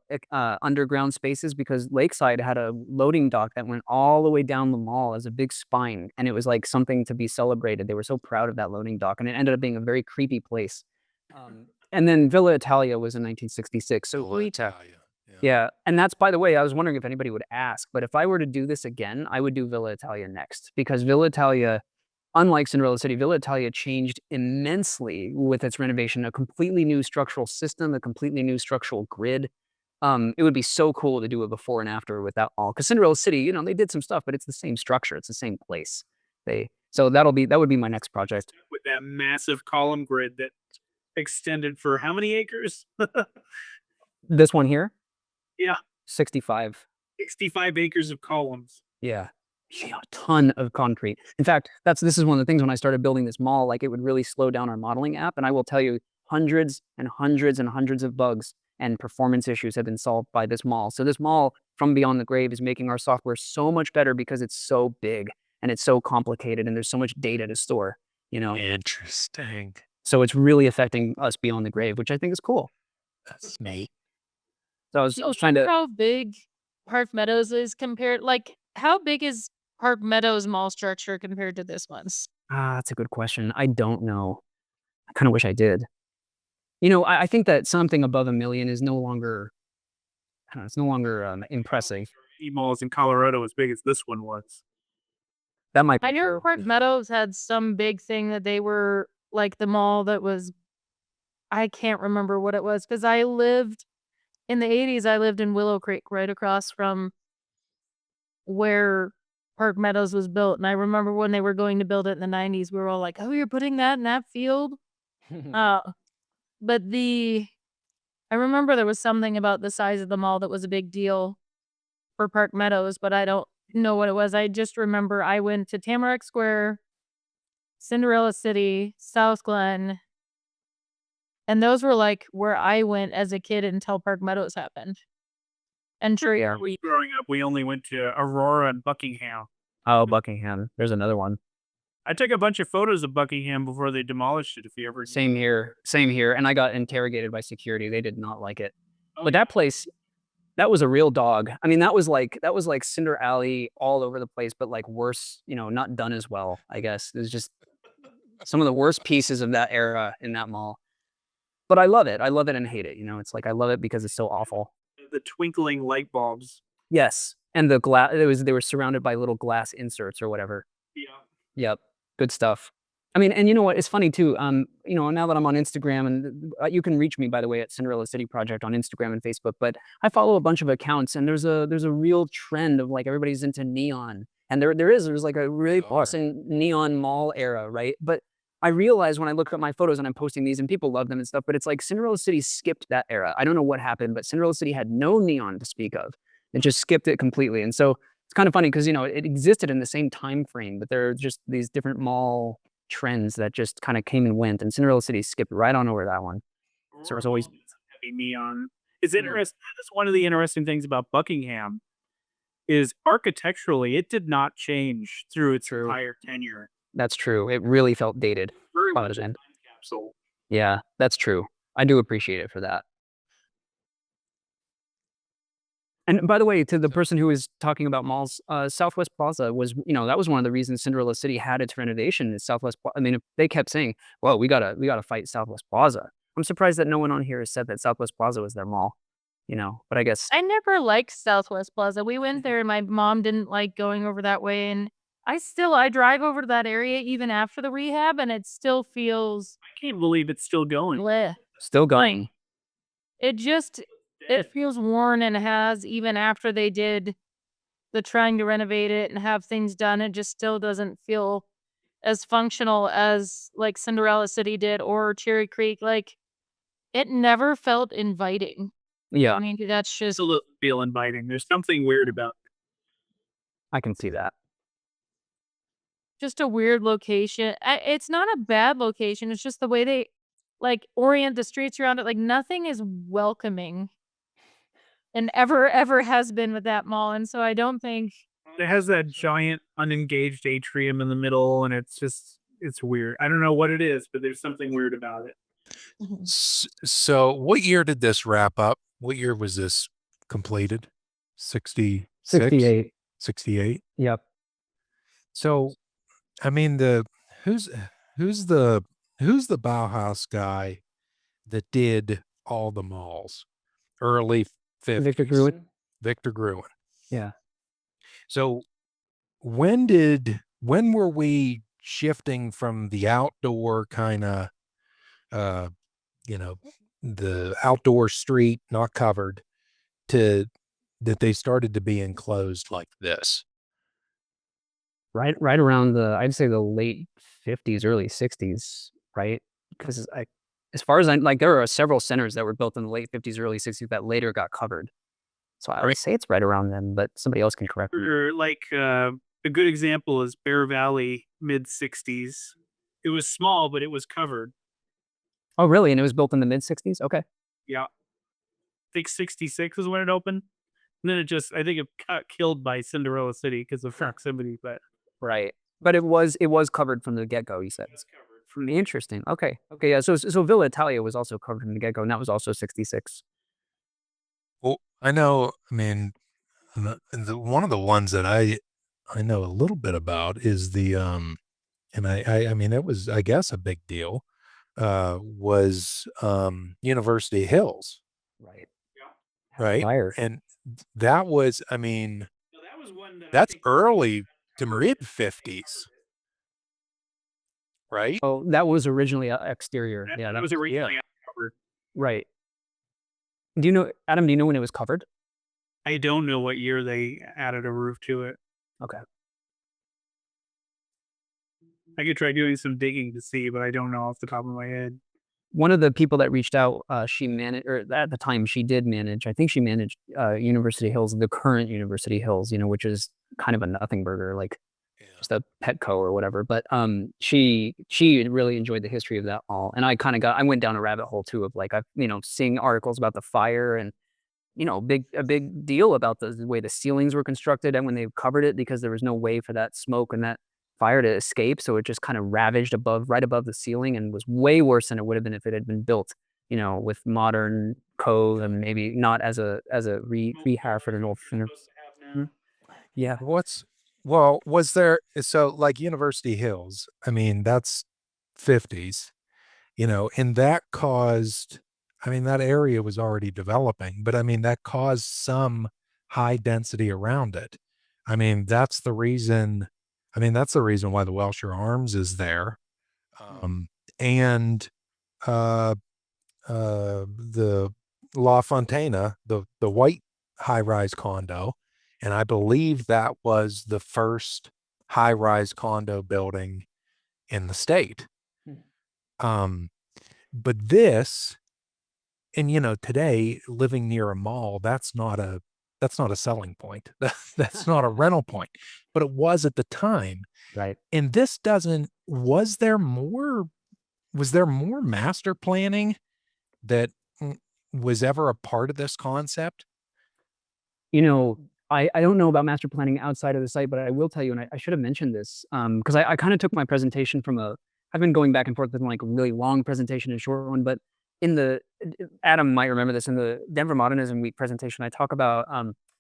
S2: underground spaces because Lakeside had a loading dock that went all the way down the mall as a big spine, and it was like something to be celebrated. They were so proud of that loading dock, and it ended up being a very creepy place. And then Villa Italia was in 1966. So
S1: Villa Italia.
S2: yeah, and that's, by the way, I was wondering if anybody would ask, but if I were to do this again, I would do Villa Italia next because Villa Italia, unlike Cinderella City, Villa Italia changed immensely with its renovation, a completely new structural system, a completely new structural grid. It would be so cool to do a before and after with that all. Because Cinderella City, you know, they did some stuff, but it's the same structure, it's the same place. So that would be my next project.
S3: with that massive column grid that extended for how many acres?
S2: This one here,
S3: Yeah,
S2: 65.
S3: 65 acres of columns.
S2: Yeah. A ton of concrete. In fact, this is one of the things when I started building this mall, like it would really slow down our modeling app. And I will tell you, hundreds and hundreds and hundreds of bugs and performance issues have been solved by this mall. So this mall from Beyond the Grave is making our software so much better because it's so big and it's so complicated and there's so much data to store, you know.
S1: Interesting.
S2: So it's really affecting us Beyond the Grave, which I think is cool.
S1: That's neat.
S2: So I was trying to.
S6: How big Park Meadows is compared? Like, how big is Park Meadows mall structure compared to this one's?
S2: That's a good question. I don't know. I kind of wish I did. You know, I think that something above 1 million is no longer, I don't know, it's no longer impressive.
S3: Malls in Colorado as big as this one was.
S2: That might be
S6: I know
S2: true.
S6: Park Meadows had some big thing that they were like the mall that was, I can't remember what it was because I lived in the 80s. I lived in Willow Creek right across from where Park Meadows was built. And I remember when they were going to build it in the 90s, we were all like, oh, you're putting that in that field? But I remember there was something about the size of the mall that was a big deal for Park Meadows, but I don't know what it was. I just remember I went to Tamarack Square, Cinderella City, South Glen, and those were like where I went as a kid until Park Meadows happened. And sure, yeah.
S3: Growing up, we only went to Aurora and Buckingham.
S2: Oh, Buckingham. There's another one.
S3: I took a bunch of photos of Buckingham before they demolished it. If you ever
S2: Same here. And I got interrogated by security. They did not like it.
S3: Oh,
S2: But that place, that was a real dog. I mean, that was like Cinder Alley all over the place, but like worse, you know, not done as well, I guess. It was just some of the worst pieces of that era in that mall. But I love it. I love it and hate it. You know, it's like I love it because it's so awful.
S3: the twinkling light bulbs.
S2: Yes. And the glass, they were surrounded by little glass inserts or whatever.
S3: Yeah.
S2: Yep. Good stuff. I mean, and you know what? It's funny too. You know, now that I'm on Instagram, and you can reach me, by the way, at Cinderella City Project on Instagram and Facebook. But I follow a bunch of accounts, and there's a real trend of like everybody's into neon, and there's like a really awesome neon mall era, right? But I realize when I look at my photos and I'm posting these, and people love them and stuff, but it's like Cinderella City skipped that era. I don't know what happened, but Cinderella City had no neon to speak of. It just skipped it completely, and so it's kind of funny because, you know, it existed in the same time frame, but there are just these different mall trends that just kind of came and went, and Cinderella City skipped right on over that one. So there's always
S3: heavy neon. It's interesting. That's one of the interesting things about Buckingham is architecturally, it did not change through its entire tenure.
S2: That's true. It really felt dated.
S3: Very
S2: by
S3: much
S2: the
S3: a
S2: end.
S3: time capsule.
S2: Yeah, that's true. I do appreciate it for that. And by the way, to the person who was talking about malls, Southwest Plaza was, you know, that was one of the reasons Cinderella City had its renovation. Is Southwest I mean, if they kept saying, well, we gotta fight Southwest Plaza. I'm surprised that no one on here has said that Southwest Plaza was their mall, you know, but I guess.
S6: I never liked Southwest Plaza. We went there and my mom didn't like going over that way. And I drive over to that area even after the rehab and it still feels
S3: I can't believe it's still going.
S6: bleh.
S2: Still going.
S6: It feels worn and has, even after they did the trying to renovate it and have things done, it just still doesn't feel as functional as like Cinderella City did or Cherry Creek. Like it never felt inviting.
S2: Yeah.
S6: I mean, that's
S3: It's
S6: just
S3: a little feel inviting. There's something weird about
S2: I can see that.
S6: Just a weird location. It's not a bad location. It's just the way they like orient the streets around it. Like nothing is welcoming, and ever has been with that mall. And so I don't think
S3: It has that giant unengaged atrium in the middle, and it's weird. I don't know what it is, but there's something weird about it.
S1: So what year did this wrap up? What year was this completed? 66?
S2: 68.
S1: 68?
S2: Yep.
S1: So, I mean, who's who's the who's the Bauhaus guy that did all the malls? Early 50s.
S2: Victor Gruen.
S1: Victor Gruen.
S2: Yeah.
S1: So when were we shifting from the outdoor kind of the outdoor street not covered to that they started to be enclosed like this?
S2: Right around I'd say the late 50s, early 60s, right? Because as far as there are several centers that were built in the late 50s, early 60s that later got covered. So I would say it's right around then, but somebody else can correct me.
S3: Or like a good example is Bear Valley, mid 60s. It was small, but it was covered.
S2: Oh, really? And it was built in the mid 60s? Okay.
S3: Yeah. I think 66 is when it opened. And then I think it got killed by Cinderella City because of proximity, but
S2: Right. But it was covered from the get-go, you said.
S3: it's covered.
S2: From interesting. Okay. Okay, yeah. So Villa Italia was also covered from the get-go, and that was also 66.
S1: Well, I know, I mean, one of the ones that I know a little bit about is the and I mean it was, I guess, a big deal, was University Hills,
S2: Right.
S3: Yeah.
S1: right?
S2: Fire.
S1: And that was, I mean,
S3: So that was one that I
S1: that's
S3: think
S1: early to mid 50s, right?
S2: Oh, that was originally exterior. Yeah,
S3: that was originally covered.
S2: right. Do you know, Adam, do you know when it was covered?
S3: I don't know what year they added a roof to it.
S2: Okay.
S3: I could try doing some digging to see, but I don't know off the top of my head.
S2: One of the people that reached out, she managed, or at the time she did manage, I think she managed University Hills, the current University Hills, which is kind of a nothing burger, like just a Petco or whatever. But she really enjoyed the history of that mall. And I went down a rabbit hole too of like, seeing articles about the fire and, a big deal about the way the ceilings were constructed and when they covered it because there was no way for that smoke and that fire to escape. So it just kind of ravaged right above the ceiling and was way worse than it would have been if it had been built, with modern code and maybe not as a rehab for an old center. Yeah.
S1: Was there, so like University Hills, I mean, that's 50s, and that caused, I mean, that area was already developing, but I mean, that caused some high density around it. I mean, that's the reason why the Welshire Arms is there. And the La Fontana, the white high-rise condo, and I believe that was the first high-rise condo building in the state. But this, and today living near a mall, that's not a selling point. That's not a rental point, but it was at the time.
S2: Right.
S1: And this doesn't, was there more master planning that was ever a part of this concept?
S2: I don't know about master planning outside of the site, but I will tell you, and I should have mentioned this, because I kind of took my presentation I've been going back and forth with like a really long presentation and a short one, but Adam might remember this in the Denver Modernism Week presentation, I talk about,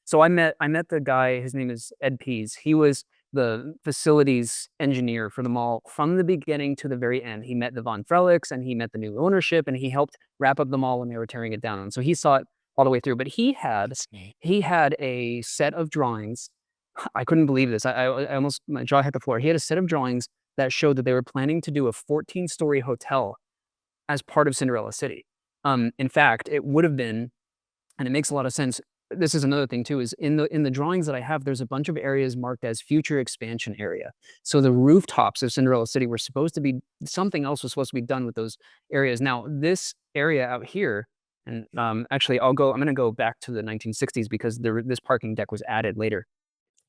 S2: so I met the guy, his name is Ed Pease. He was the facilities engineer for the mall from the beginning to the very end. He met the Von Frelichs and he met the new ownership and he helped wrap up the mall when they were tearing it down. And so he saw it all the way through, but he had a set of drawings. I couldn't believe this. I almost, my jaw hit the floor. He had a set of drawings that showed that they were planning to do a 14-story hotel as part of Cinderella City. In fact, it would have been, and it makes a lot of sense. This is another thing too, is in the drawings that I have, there's a bunch of areas marked as future expansion area. So the rooftops of Cinderella City were supposed to be, something else was supposed to be done with those areas. Now, this area out here, and actually I'm going to go back to the 1960s because this parking deck was added later.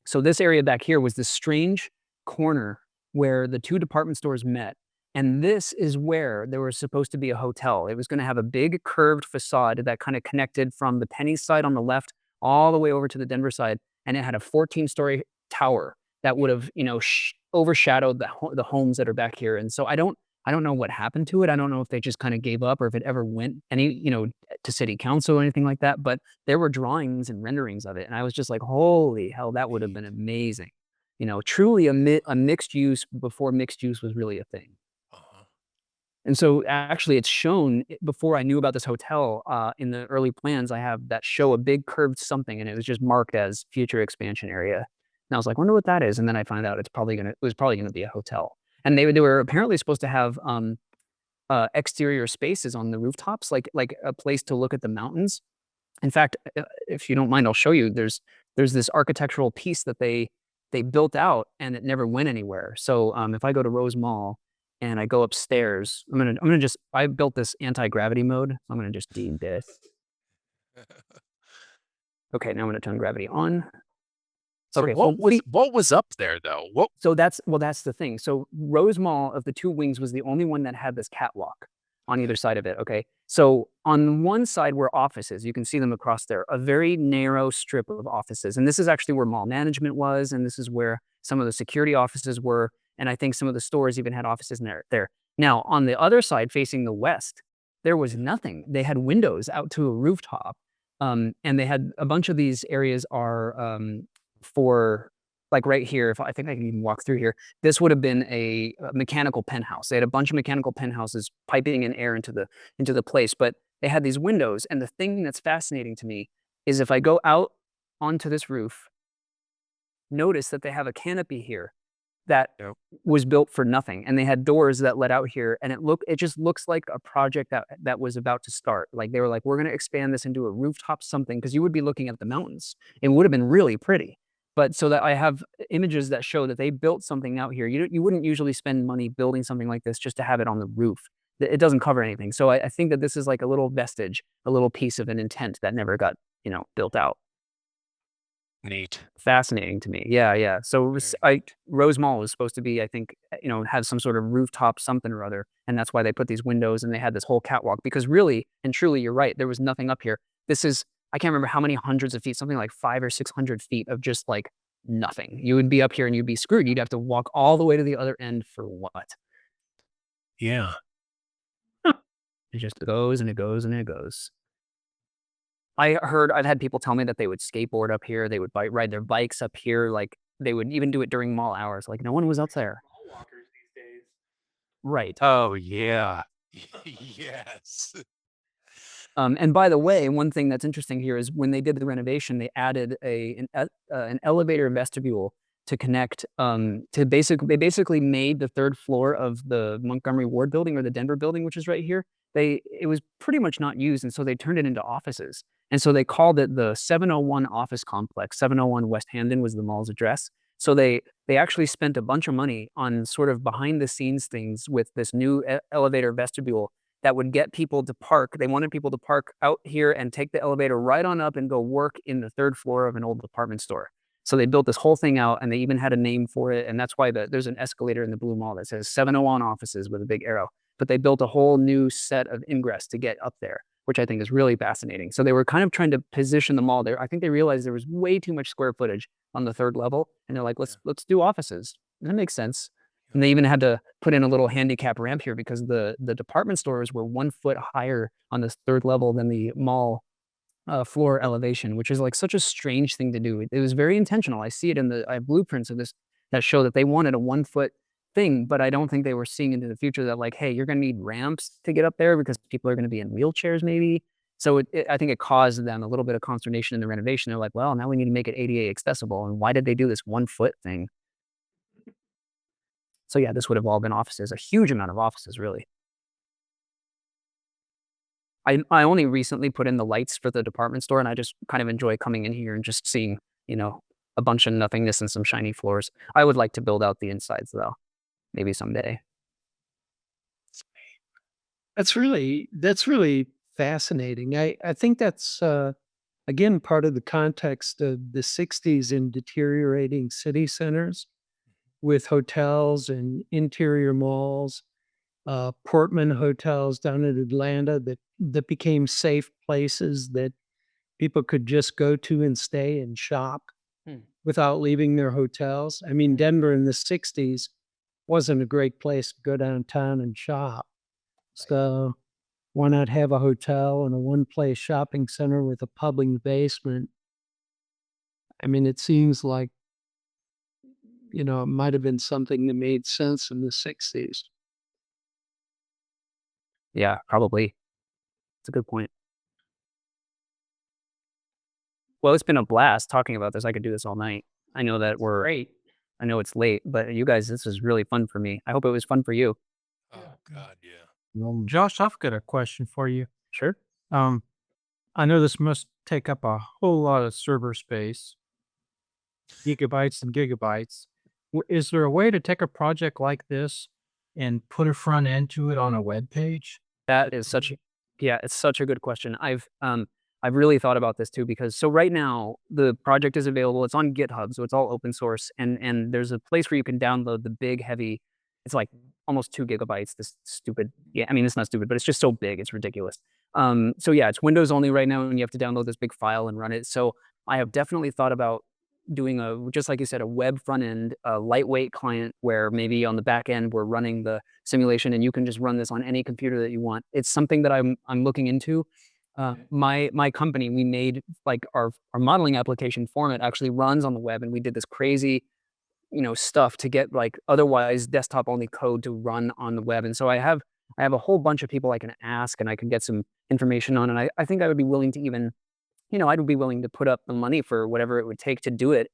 S2: So this area back here was this strange corner where the two department stores met. And this is where there was supposed to be a hotel. It was going to have a big curved facade that kind of connected from the Penny's side on the left all the way over to the Denver side. And it had a 14-story tower that would have, overshadowed the homes that are back here. And so I don't know what happened to it. I don't know if they just kind of gave up or if it ever went to city council or anything like that. But there were drawings and renderings of it. And I was just like, holy hell, that would have been amazing. Truly a mixed use before mixed use was really a thing. And so actually it's shown before I knew about this hotel, in the early plans, I have that show a big curved something and it was just marked as future expansion area. And I was like, wonder what that is. And then I find out it was probably gonna be a hotel. And they were apparently supposed to have exterior spaces on the rooftops, like a place to look at the mountains. In fact, if you don't mind, I'll show you. There's this architectural piece that they built out and it never went anywhere. So if I go to Rose Mall and I go upstairs, I built this anti-gravity mode. I'm gonna just deem this. Okay, now I'm gonna turn gravity on.
S1: So
S2: Okay,
S1: what was up there though?
S2: so that's the thing. So Rose Mall of the two wings was the only one that had this catwalk on either side of it. Okay. So on one side were offices. You can see them across there, a very narrow strip of offices. And this is actually where mall management was. And this is where some of the security offices were. And I think some of the stores even had offices in there. Now, on the other side, facing the west, there was nothing. They had windows out to a rooftop. And they had a bunch of these areas are for, like right here, if I think I can even walk through here, this would have been a mechanical penthouse. They had a bunch of mechanical penthouses piping in air into the place, but they had these windows. And the thing that's fascinating to me is if I go out onto this roof, notice that they have a canopy here that was built for nothing. And they had doors that led out here. And it just looks like a project that was about to start. Like they were like, we're going to expand this into a rooftop something, because you would be looking at the mountains. It would have been really pretty. But so that I have images that show that they built something out here. You wouldn't usually spend money building something like this just to have it on the roof. It doesn't cover anything. So I think that this is like a little vestige, a little piece of an intent that never got, built out.
S1: Neat.
S2: Fascinating to me. Yeah. So it was, Rose Mall was supposed to be, I think, have some sort of rooftop something or other. And that's why they put these windows and they had this whole catwalk, because really and truly, you're right. There was nothing up here. This is, I can't remember how many hundreds of feet, something like 500 or 600 feet of just like nothing. You would be up here and you'd be screwed. You'd have to walk all the way to the other end for what?
S1: Yeah.
S2: It just goes and it goes and it goes. I've had people tell me that they would skateboard up here. They would ride their bikes up here. Like they would even do it during mall hours. Like no one was up there.
S3: Mall walkers these days.
S2: Right.
S1: Oh yeah. Yes.
S2: And by the way, one thing that's interesting here is when they did the renovation, they added an elevator vestibule to connect they basically made the third floor of the Montgomery Ward building, or the Denver building, which is right here. It was pretty much not used, and so they turned it into offices. And so they called it the 701 office complex. 701 West Hampden was the mall's address. So they actually spent a bunch of money on sort of behind the scenes things with this new elevator vestibule that would get people to park. They wanted people to park out here and take the elevator right on up and go work in the third floor of an old department store. So they built this whole thing out, and they even had a name for it. And that's why there's an escalator in the Blue Mall that says 701 offices with a big arrow. But they built a whole new set of ingress to get up there, which I think is really fascinating. So they were kind of trying to position the mall there. I think they realized there was way too much square footage on the third level. And they're like, let's do offices. And that makes sense. And they even had to put in a little handicap ramp here because the department stores were 1 foot higher on this third level than the mall floor elevation, which is like such a strange thing to do. It was very intentional. I see it I have blueprints of this that show that they wanted a 1 foot thing, but I don't think they were seeing into the future that like, hey, you're going to need ramps to get up there because people are going to be in wheelchairs maybe. So I think it caused them a little bit of consternation in the renovation. They're like, well, now we need to make it ADA accessible. And why did they do this 1 foot thing? So yeah, this would have all been offices, a huge amount of offices, really. I only recently put in the lights for the department store, and I just kind of enjoy coming in here and just seeing, a bunch of nothingness and some shiny floors. I would like to build out the insides though, maybe someday.
S4: That's really fascinating. I think that's again, part of the context of the 60s in deteriorating city centers with hotels and interior malls, Portman hotels down in Atlanta that became safe places that people could just go to and stay and shop without leaving their hotels. I mean, Denver in the 60s wasn't a great place to go downtown and shop. So why not have a hotel and a one-place shopping center with a pub in the basement? I mean, it seems like, it might have been something that made sense in the 60s.
S2: Yeah, probably. It's a good point. Well, it's been a blast talking about this. I could do this all night. I know that I know it's late, but you guys, this is really fun for me. I hope it was fun for you.
S1: Oh God, yeah.
S7: Josh, I've got a question for you.
S2: Sure.
S7: I know this must take up a whole lot of server space, gigabytes and gigabytes. Is there a way to take a project like this and put a front end to it on a web page?
S2: That is it's such a good question. I've really thought about this too, because so right now the project is available. It's on GitHub, so it's all open source, and there's a place where you can download the big heavy. It's like almost 2 GB. This stupid. Yeah, I mean it's not stupid, but it's just so big, it's ridiculous. So yeah, it's Windows only right now, and you have to download this big file and run it. So I have definitely thought about doing just like you said, a web front end, a lightweight client where maybe on the back end we're running the simulation, and you can just run this on any computer that you want. It's something that I'm looking into. My company, we made like our modeling application format actually runs on the web, and we did this crazy, stuff to get like otherwise desktop only code to run on the web. And so I have a whole bunch of people I can ask and I can get some information on. And I think I would be willing to even, I'd be willing to put up the money for whatever it would take to do it.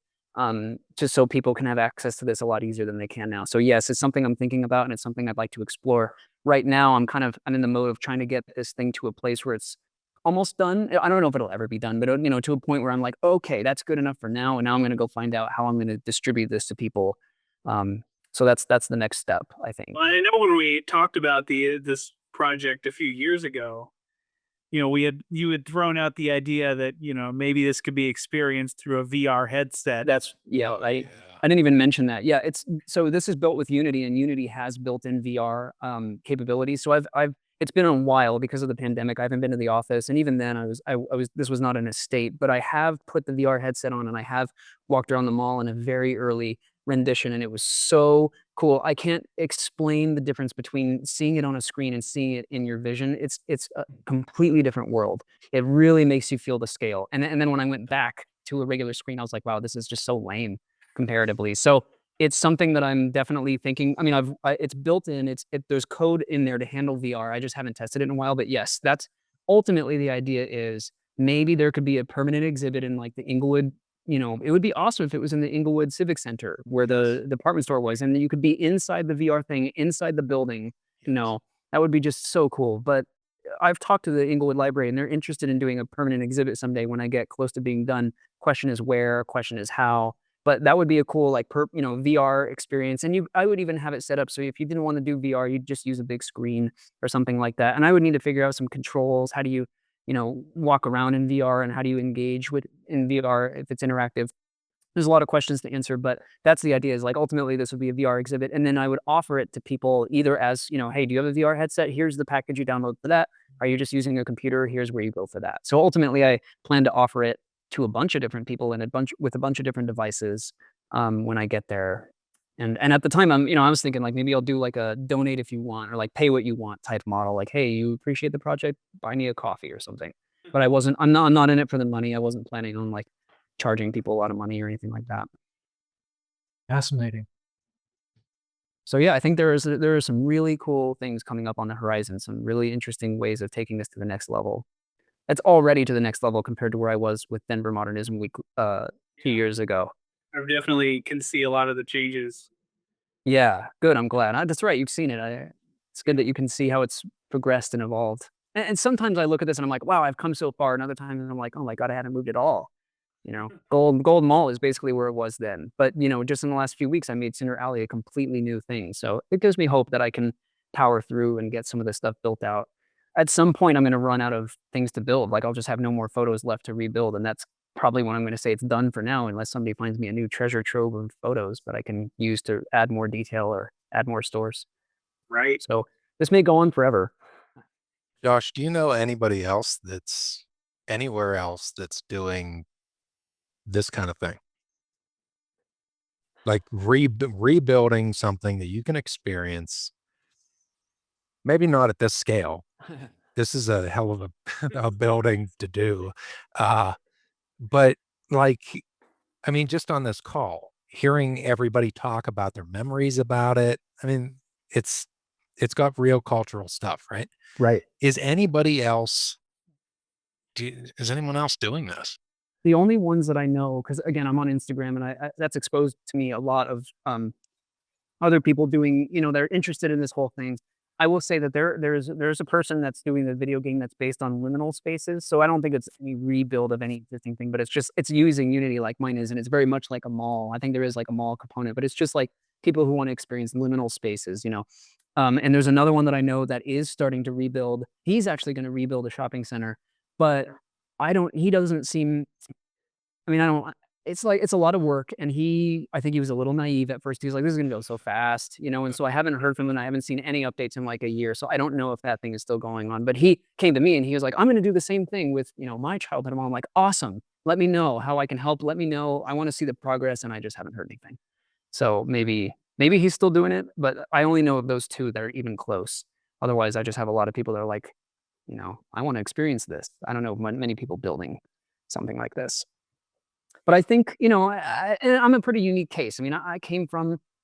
S2: Just so people can have access to this a lot easier than they can now. So yes, it's something I'm thinking about, and it's something I'd like to explore. Right now, I'm in the mode of trying to get this thing to a place where it's almost done. I don't know if it'll ever be done, but to a point where I'm like, okay, that's good enough for now. And now I'm going to go find out how I'm going to distribute this to people. So that's the next step, I think.
S3: Well, I know when we talked about this project a few years ago, you had thrown out the idea that maybe this could be experienced through a VR headset.
S2: I didn't even mention that. Yeah, so this is built with Unity, and Unity has built-in VR capabilities. So it's been a while because of the pandemic. I haven't been to the office, and even then, this was not in a state. But I have put the VR headset on, and I have walked around the mall in a very early rendition, and it was so cool. I can't explain the difference between seeing it on a screen and seeing it in your vision. It's a completely different world. It really makes you feel the scale. And then when I went back to a regular screen, I was like, wow, this is just so lame comparatively. So it's something that I'm definitely thinking. I mean, it's built in. There's code in there to handle VR. I just haven't tested it in a while. But yes, that's ultimately the idea. Is maybe there could be a permanent exhibit in like the Englewood. It would be awesome if it was in the Englewood Civic Center where the department store was, and you could be inside the VR thing, inside the building. That would be just so cool. But I've talked to the Englewood Library, and they're interested in doing a permanent exhibit someday when I get close to being done. Question is where, question is how. But that would be a cool, like, VR experience. And I would even have it set up so if you didn't want to do VR, you'd just use a big screen or something like that. And I would need to figure out some controls. How do you, walk around in VR, and how do you engage in VR if it's interactive? There's a lot of questions to answer, but that's the idea. Is like ultimately this would be a VR exhibit, and then I would offer it to people either as hey, do you have a VR headset? Here's the package you download for that. Are you just using a computer? Here's where you go for that. So ultimately, I plan to offer it to a bunch of different people and with a bunch of different devices when I get there. And at the time, I was thinking like maybe I'll do like a donate if you want, or like pay what you want type model. Like, hey, you appreciate the project, buy me a coffee or something. But I'm not in it for the money. I wasn't planning on like charging people a lot of money or anything like that.
S7: Fascinating.
S2: So yeah, I think there are some really cool things coming up on the horizon. Some really interesting ways of taking this to the next level. It's already to the next level compared to where I was with Denver Modernism Week 2 years ago.
S3: I definitely can see a lot of the changes.
S2: Yeah, good. I'm glad. That's right. You've seen it. It's good that you can see how it's progressed and evolved. And sometimes I look at this and I'm like, wow, I've come so far. And other times I'm like, oh my God, I haven't moved at all. Gold Mall is basically where it was then. But, just in the last few weeks, I made Cinder Alley a completely new thing. So it gives me hope that I can power through and get some of this stuff built out. at some point I'm going to run out of things to build. Like I'll just have no more photos left to rebuild, and that's probably when I'm going to say it's done for now, unless somebody finds me a new treasure trove of photos that I can use to add more detail or add more stores.
S3: Right.
S2: So this may go on forever.
S1: Josh, do you know anybody else that's anywhere else that's doing this kind of thing? Like rebuilding something that you can experience, maybe not at this scale. This is a hell of a building to do. But like, I mean, just on this call, hearing everybody talk about their memories about it. I mean, it's got real cultural stuff, right?
S2: Right.
S1: Is anybody else is anyone else doing this?
S2: The only ones that I know, because again, I'm on Instagram, and I that's exposed to me a lot of other people doing, they're interested in this whole thing. I will say that there's a person that's doing the video game that's based on liminal spaces. So I don't think it's any rebuild of any existing thing, but it's using Unity like mine is, and it's very much like a mall. I think there is like a mall component, but it's just like people who want to experience liminal spaces. And there's another one that I know that is starting to rebuild. He's actually going to rebuild a shopping center, but he doesn't seem, I mean, I don't, it's a lot of work. And I think he was a little naive at first. He was like, this is going to go so fast, and so I haven't heard from him, and I haven't seen any updates in like a year. So I don't know if that thing is still going on, but he came to me and he was like, I'm going to do the same thing with, my childhood mall. I'm like, awesome. Let me know how I can help. Let me know. I want to see the progress. And I just haven't heard anything. So maybe he's still doing it, but I only know of those two that are even close. Otherwise, I just have a lot of people that are like, I want to experience this. I don't know many people building something like this. But I think, I'm a pretty unique case. I mean,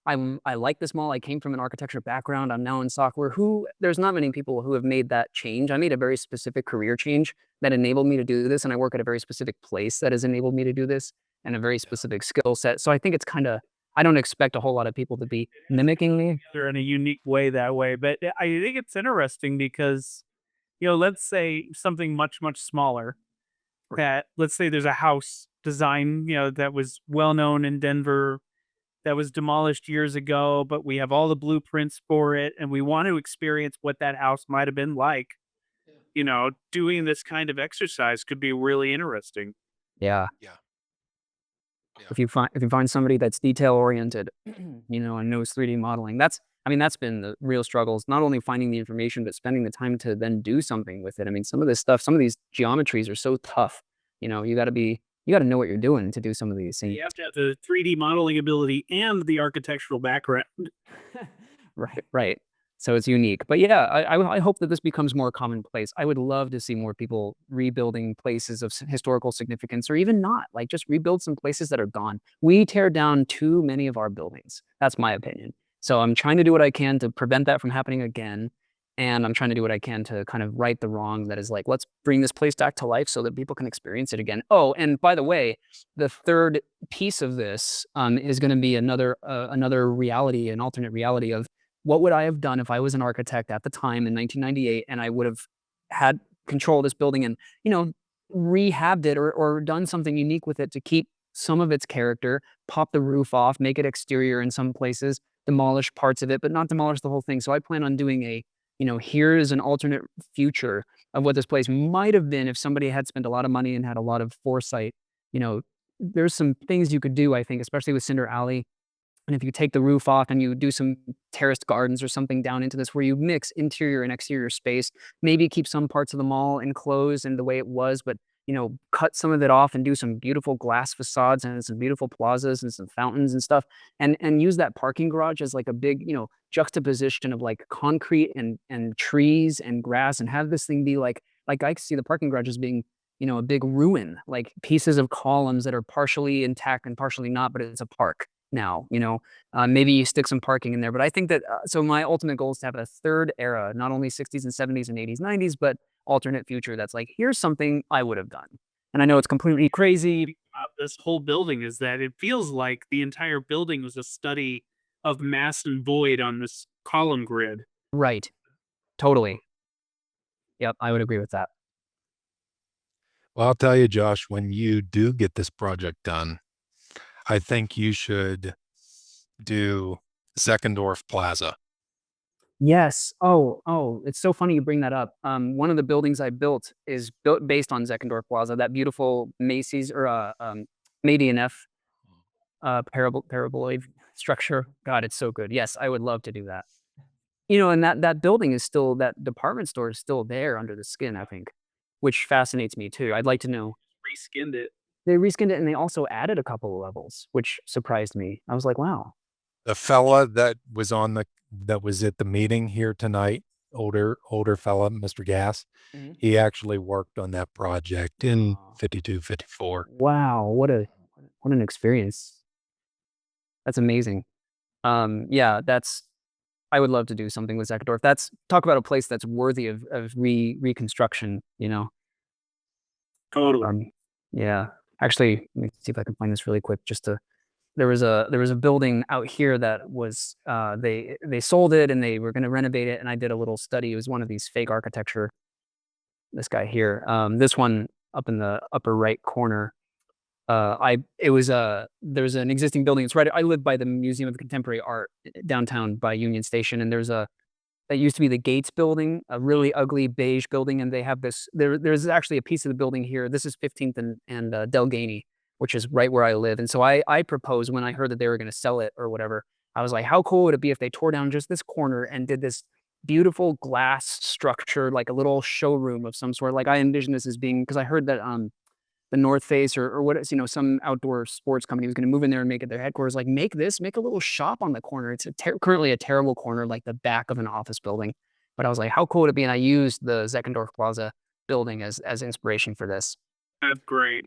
S2: I like this mall. I came from an architecture background. I'm now in software. There's not many people who have made that change. I made a very specific career change that enabled me to do this. And I work at a very specific place that has enabled me to do this, and a very specific skill set. So I think it's I don't expect a whole lot of people to be mimicking me.
S3: They're in a unique way that way. But I think it's interesting because, let's say something much, much smaller. That, let's say there's a house design, that was well known in Denver, that was demolished years ago, but we have all the blueprints for it, and we want to experience what that house might have been like. Doing this kind of exercise could be really interesting.
S2: Yeah.
S1: Yeah.
S2: If you find somebody that's detail oriented, and knows 3D modeling, that's been the real struggles, not only finding the information, but spending the time to then do something with it. I mean, some of this stuff, some of these geometries are so tough. You got to know what you're doing to do some of these things.
S3: You have to have the 3D modeling ability and the architectural background.
S2: Right. So it's unique. But yeah, I hope that this becomes more commonplace. I would love to see more people rebuilding places of historical significance, or even not. Like, just rebuild some places that are gone. We tear down too many of our buildings. That's my opinion. So I'm trying to do what I can to prevent that from happening again. And I'm trying to do what I can to kind of right the wrong that is like, let's bring this place back to life so that people can experience it again. Oh, and by the way, the third piece of this is going to be another reality, an alternate reality of what would I have done if I was an architect at the time in 1998 and I would have had control of this building and, rehabbed it or done something unique with it to keep some of its character, pop the roof off, make it exterior in some places, demolish parts of it, but not demolish the whole thing. So I plan on doing here is an alternate future of what this place might have been if somebody had spent a lot of money and had a lot of foresight. There's some things you could do, I think, especially with Cinder Alley. And if you take the roof off and you do some terraced gardens or something down into this, where you mix interior and exterior space, maybe keep some parts of the mall enclosed in the way it was, but cut some of it off and do some beautiful glass facades and some beautiful plazas and some fountains and stuff, and use that parking garage as like a big, juxtaposition of like concrete and trees and grass, and have this thing be like I see the parking garage as being, a big ruin, like pieces of columns that are partially intact and partially not, but it's a park now. Maybe you stick some parking in there, but I think that so my ultimate goal is to have a third era, not only 60s and 70s and 80s, 90s, but alternate future that's like, here's something I would have done. And I know it's completely crazy.
S3: This whole building is that it feels like the entire building was a study of mass and void on this column grid.
S2: Right. Totally. Yep, I would agree with that.
S1: Well, I'll tell you, Josh, when you do get this project done, I think you should do Zeckendorf Plaza.
S2: Yes. Oh, it's so funny you bring that up. One of the buildings I built is built based on Zeckendorf Plaza, that beautiful Macy's or Made F paraboloid structure. God, it's so good. Yes, I would love to do that. And that building is still, that department store is still there under the skin, I think, which fascinates me too. I'd like to know.
S3: Reskinned it.
S2: They reskinned it and they also added a couple of levels, which surprised me. I was like, wow.
S1: The fella that was at the meeting here tonight, older fella, Mr. Gass,
S2: Mhm.
S1: he actually worked on that project in
S2: Wow.
S1: 52, 54.
S2: Wow, what an experience. That's amazing. Yeah, I would love to do something with Zeckendorf. Talk about a place that's worthy of reconstruction,
S3: Totally.
S2: Yeah. Actually, let me see if I can find this really quick. There was a building out here that was they sold it and they were going to renovate it, and I did a little study. It was one of these fake architecture. This guy here, this one up in the upper right corner. There's an existing building. It's right. I live by the Museum of Contemporary Art downtown by Union Station, and that used to be the Gates building, a really ugly beige building, and they have this. There's actually a piece of the building here. This is 15th and Delgany, which is right where I live. And so I proposed, when I heard that they were going to sell it or whatever, I was like, how cool would it be if they tore down just this corner and did this beautiful glass structure, like a little showroom of some sort. Like I envision this as being, because I heard that the North Face or what it's, some outdoor sports company was going to move in there and make it their headquarters. Like make a little shop on the corner. It's currently a terrible corner, like the back of an office building. But I was like, how cool would it be? And I used the Zeckendorf Plaza building as inspiration for this.
S3: That's great.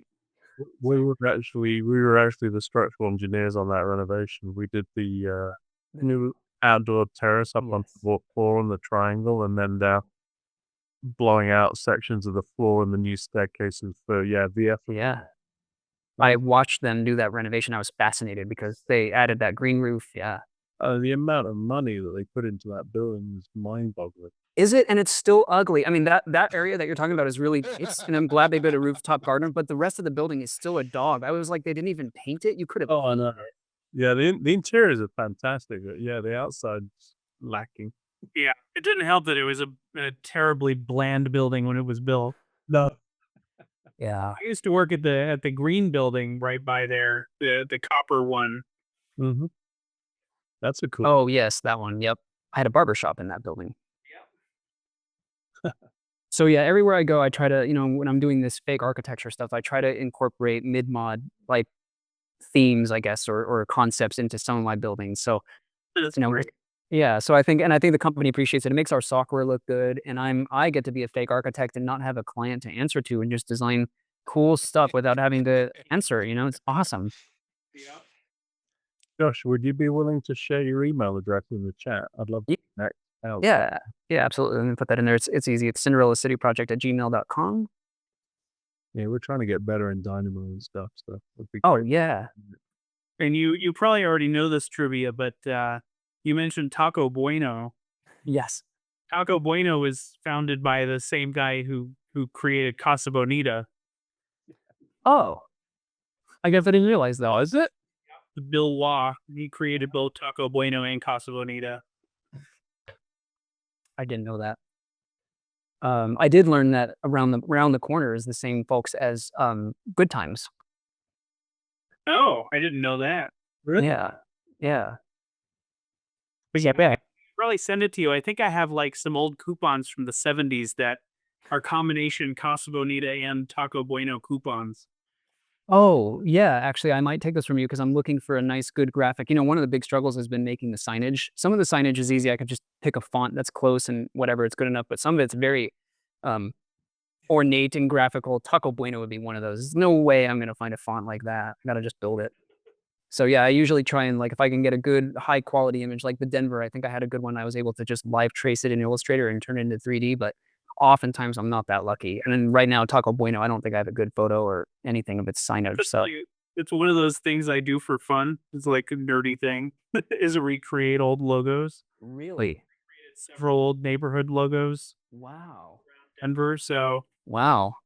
S5: We were actually the structural engineers on that renovation. We did the new outdoor terrace up on the fourth floor on the triangle, and then blowing out sections of the floor and the new staircases for VF.
S2: Yeah. I watched them do that renovation. I was fascinated because they added that green roof. Yeah.
S5: The amount of money that they put into that building is mind-boggling.
S2: Is it? And it's still ugly. I mean, that area that you're talking about is really, and I'm glad they built a rooftop garden, but the rest of the building is still a dog. I was like, they didn't even paint it. You could have.
S5: Oh, I know. Yeah, the interiors are fantastic. Yeah, the outside's lacking.
S3: Yeah, it didn't help that it was a terribly bland building when it was built.
S5: No.
S2: Yeah.
S3: I used to work at the green building right by there, the copper one.
S5: Mm-hmm. That's a cool.
S2: Oh yes, that one. Yep. I had a barber shop in that building. So yeah, everywhere I go, I try to, when I'm doing this fake architecture stuff, I try to incorporate mid-mod like themes, I guess, or concepts into some of my buildings. So,
S3: That's
S2: great. Yeah. So I think the company appreciates it. It makes our software look good, and I get to be a fake architect and not have a client to answer to, and just design cool stuff without having to answer. It's awesome.
S3: Yeah.
S5: Josh, would you be willing to share your email address in the chat? I'd love to connect.
S2: Yeah. Yeah, absolutely. Let me put that in there. It's easy. It's cinderellacityproject@gmail.com.
S5: Yeah, we're trying to get better in Dynamo and stuff. So
S2: Oh yeah.
S3: And you probably already know this trivia, but you mentioned Taco Bueno.
S2: Yes.
S3: Taco Bueno was founded by the same guy who created Casa Bonita.
S2: Oh. I guess I didn't realize that. Is it?
S3: Bill Waugh. He created both Taco Bueno and Casa Bonita.
S2: I didn't know that. I did learn that around the corner is the same folks as Good Times.
S3: Oh, I didn't know that.
S5: Really?
S2: Yeah. Yeah.
S3: But yeah, I'll probably send it to you. I think I have like some old coupons from the 70s that are combination Casa Bonita and Taco Bueno coupons.
S2: Oh, yeah. Actually, I might take this from you because I'm looking for a nice, good graphic. One of the big struggles has been making the signage. Some of the signage is easy. I could just pick a font that's close and whatever, it's good enough. But some of it's very ornate and graphical. Taco Bueno would be one of those. There's no way I'm going to find a font like that. I got to just build it. So yeah, I usually try and, like, if I can get a good high quality image, like the Denver, I think I had a good one. I was able to just live trace it in Illustrator and turn it into 3D, but oftentimes I'm not that lucky. And then right now, Taco Bueno, I don't think I have a good photo or anything of its signage. So
S3: It's one of those things I do for fun. It's like a nerdy thing, is recreate old logos.
S2: really,
S3: Several old neighborhood logos
S2: wow,
S3: around Denver. So
S2: wow.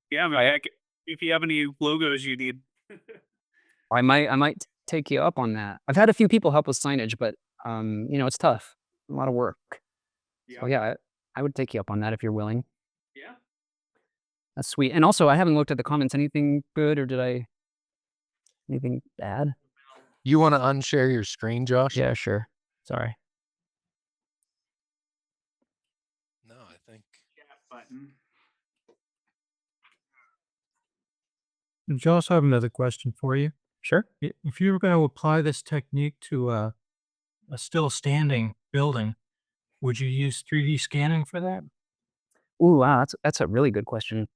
S3: yeah, I if you have any logos you need.
S2: I might take you up on that. I've had a few people help with signage, but it's tough. a lot of work. So yeah, I would take you up on that if you're willing.
S3: Yeah.
S2: That's sweet. And also, I haven't looked at the comments. Anything good, or did I anything bad?
S1: You want to unshare your screen, Josh?
S2: Yeah, sure. Sorry.
S1: No, I think.
S3: Button.
S7: Josh, I have another question for you.
S2: Sure.
S7: If you were going to apply this technique to a still standing building, would you use 3D scanning for that?
S2: Ooh, wow, that's a really good question.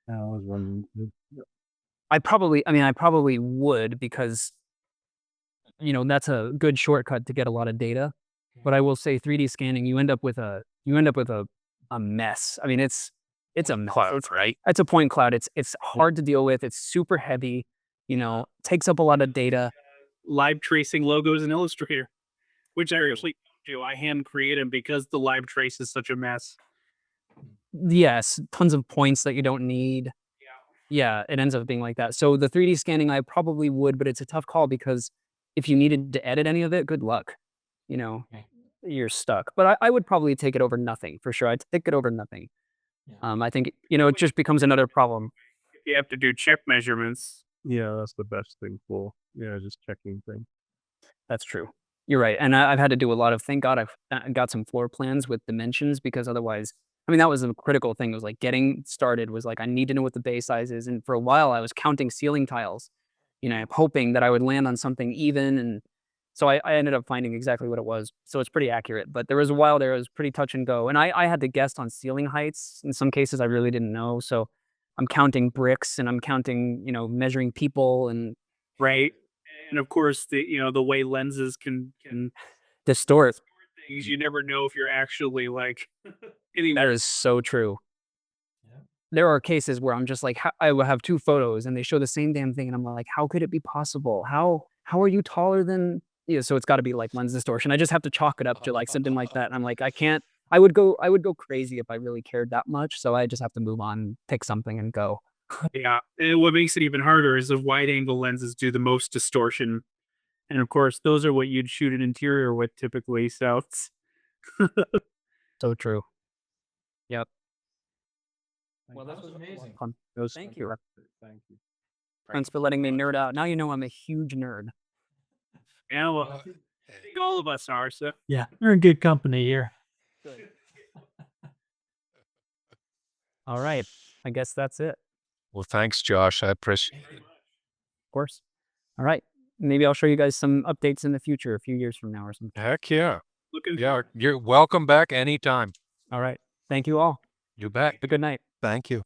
S5: I was wondering.
S2: I probably would, because that's a good shortcut to get a lot of data. But I will say 3D scanning, you end up with a mess. I mean, it's a mess.
S1: Cloud, right?
S2: It's a point cloud. It's hard to deal with. It's super heavy. Takes up a lot of data.
S3: Live tracing logos in Illustrator, which I actually do. I hand create them because the live trace is such a mess.
S2: Yes, tons of points that you don't need. Yeah, it ends up being like that. So the 3D scanning, I probably would, but it's a tough call because if you needed to edit any of it, good luck. You're stuck. But I would probably take it over nothing for sure. I'd take it over nothing. I think it just becomes another problem.
S3: If you have to do check measurements,
S5: Yeah, that's the best thing for just checking things.
S2: That's true. You're right. And I've had to do a lot of, thank God I've got some floor plans with dimensions, because otherwise, that was a critical thing. It was like getting started was like, I need to know what the bay size is. And for a while I was counting ceiling tiles, hoping that I would land on something even. And so I ended up finding exactly what it was. So it's pretty accurate, but there was a while there it was pretty touch and go. And I had to guess on ceiling heights. In some cases I really didn't know. So I'm counting bricks and I'm counting, measuring people and
S3: right? And of course, the way lenses can
S2: distort.
S3: things, you never know if you're actually like hitting
S2: That is so true. There are cases where I'm just like, I will have two photos and they show the same damn thing, and I'm like, how could it be possible? How are you taller than? So it's got to be like lens distortion. I just have to chalk it up to like something like that. And I'm like, I can't. I would go crazy if I really cared that much. So I just have to move on, pick something, and go.
S3: Yeah, and what makes it even harder is the wide angle lenses do the most distortion, and of course, those are what you'd shoot an interior with typically. So
S2: So true. Yep.
S7: Well, that was amazing.
S2: Fun. Thank you.
S5: Thank you.
S2: Thanks for letting me nerd out. Now you know I'm a huge nerd.
S3: yeah, well, I think all of us are. So
S7: Yeah, you're in good company here.
S2: All right. I guess that's it.
S1: Well, thanks, Josh. I appreciate it.
S2: Of course. All right. Maybe I'll show you guys some updates in the future, a few years from now or something.
S1: Heck yeah.
S3: looking
S1: Yeah, you're welcome back anytime.
S2: All right. Thank you all.
S1: You bet.
S2: Have a good night.
S1: Thank you.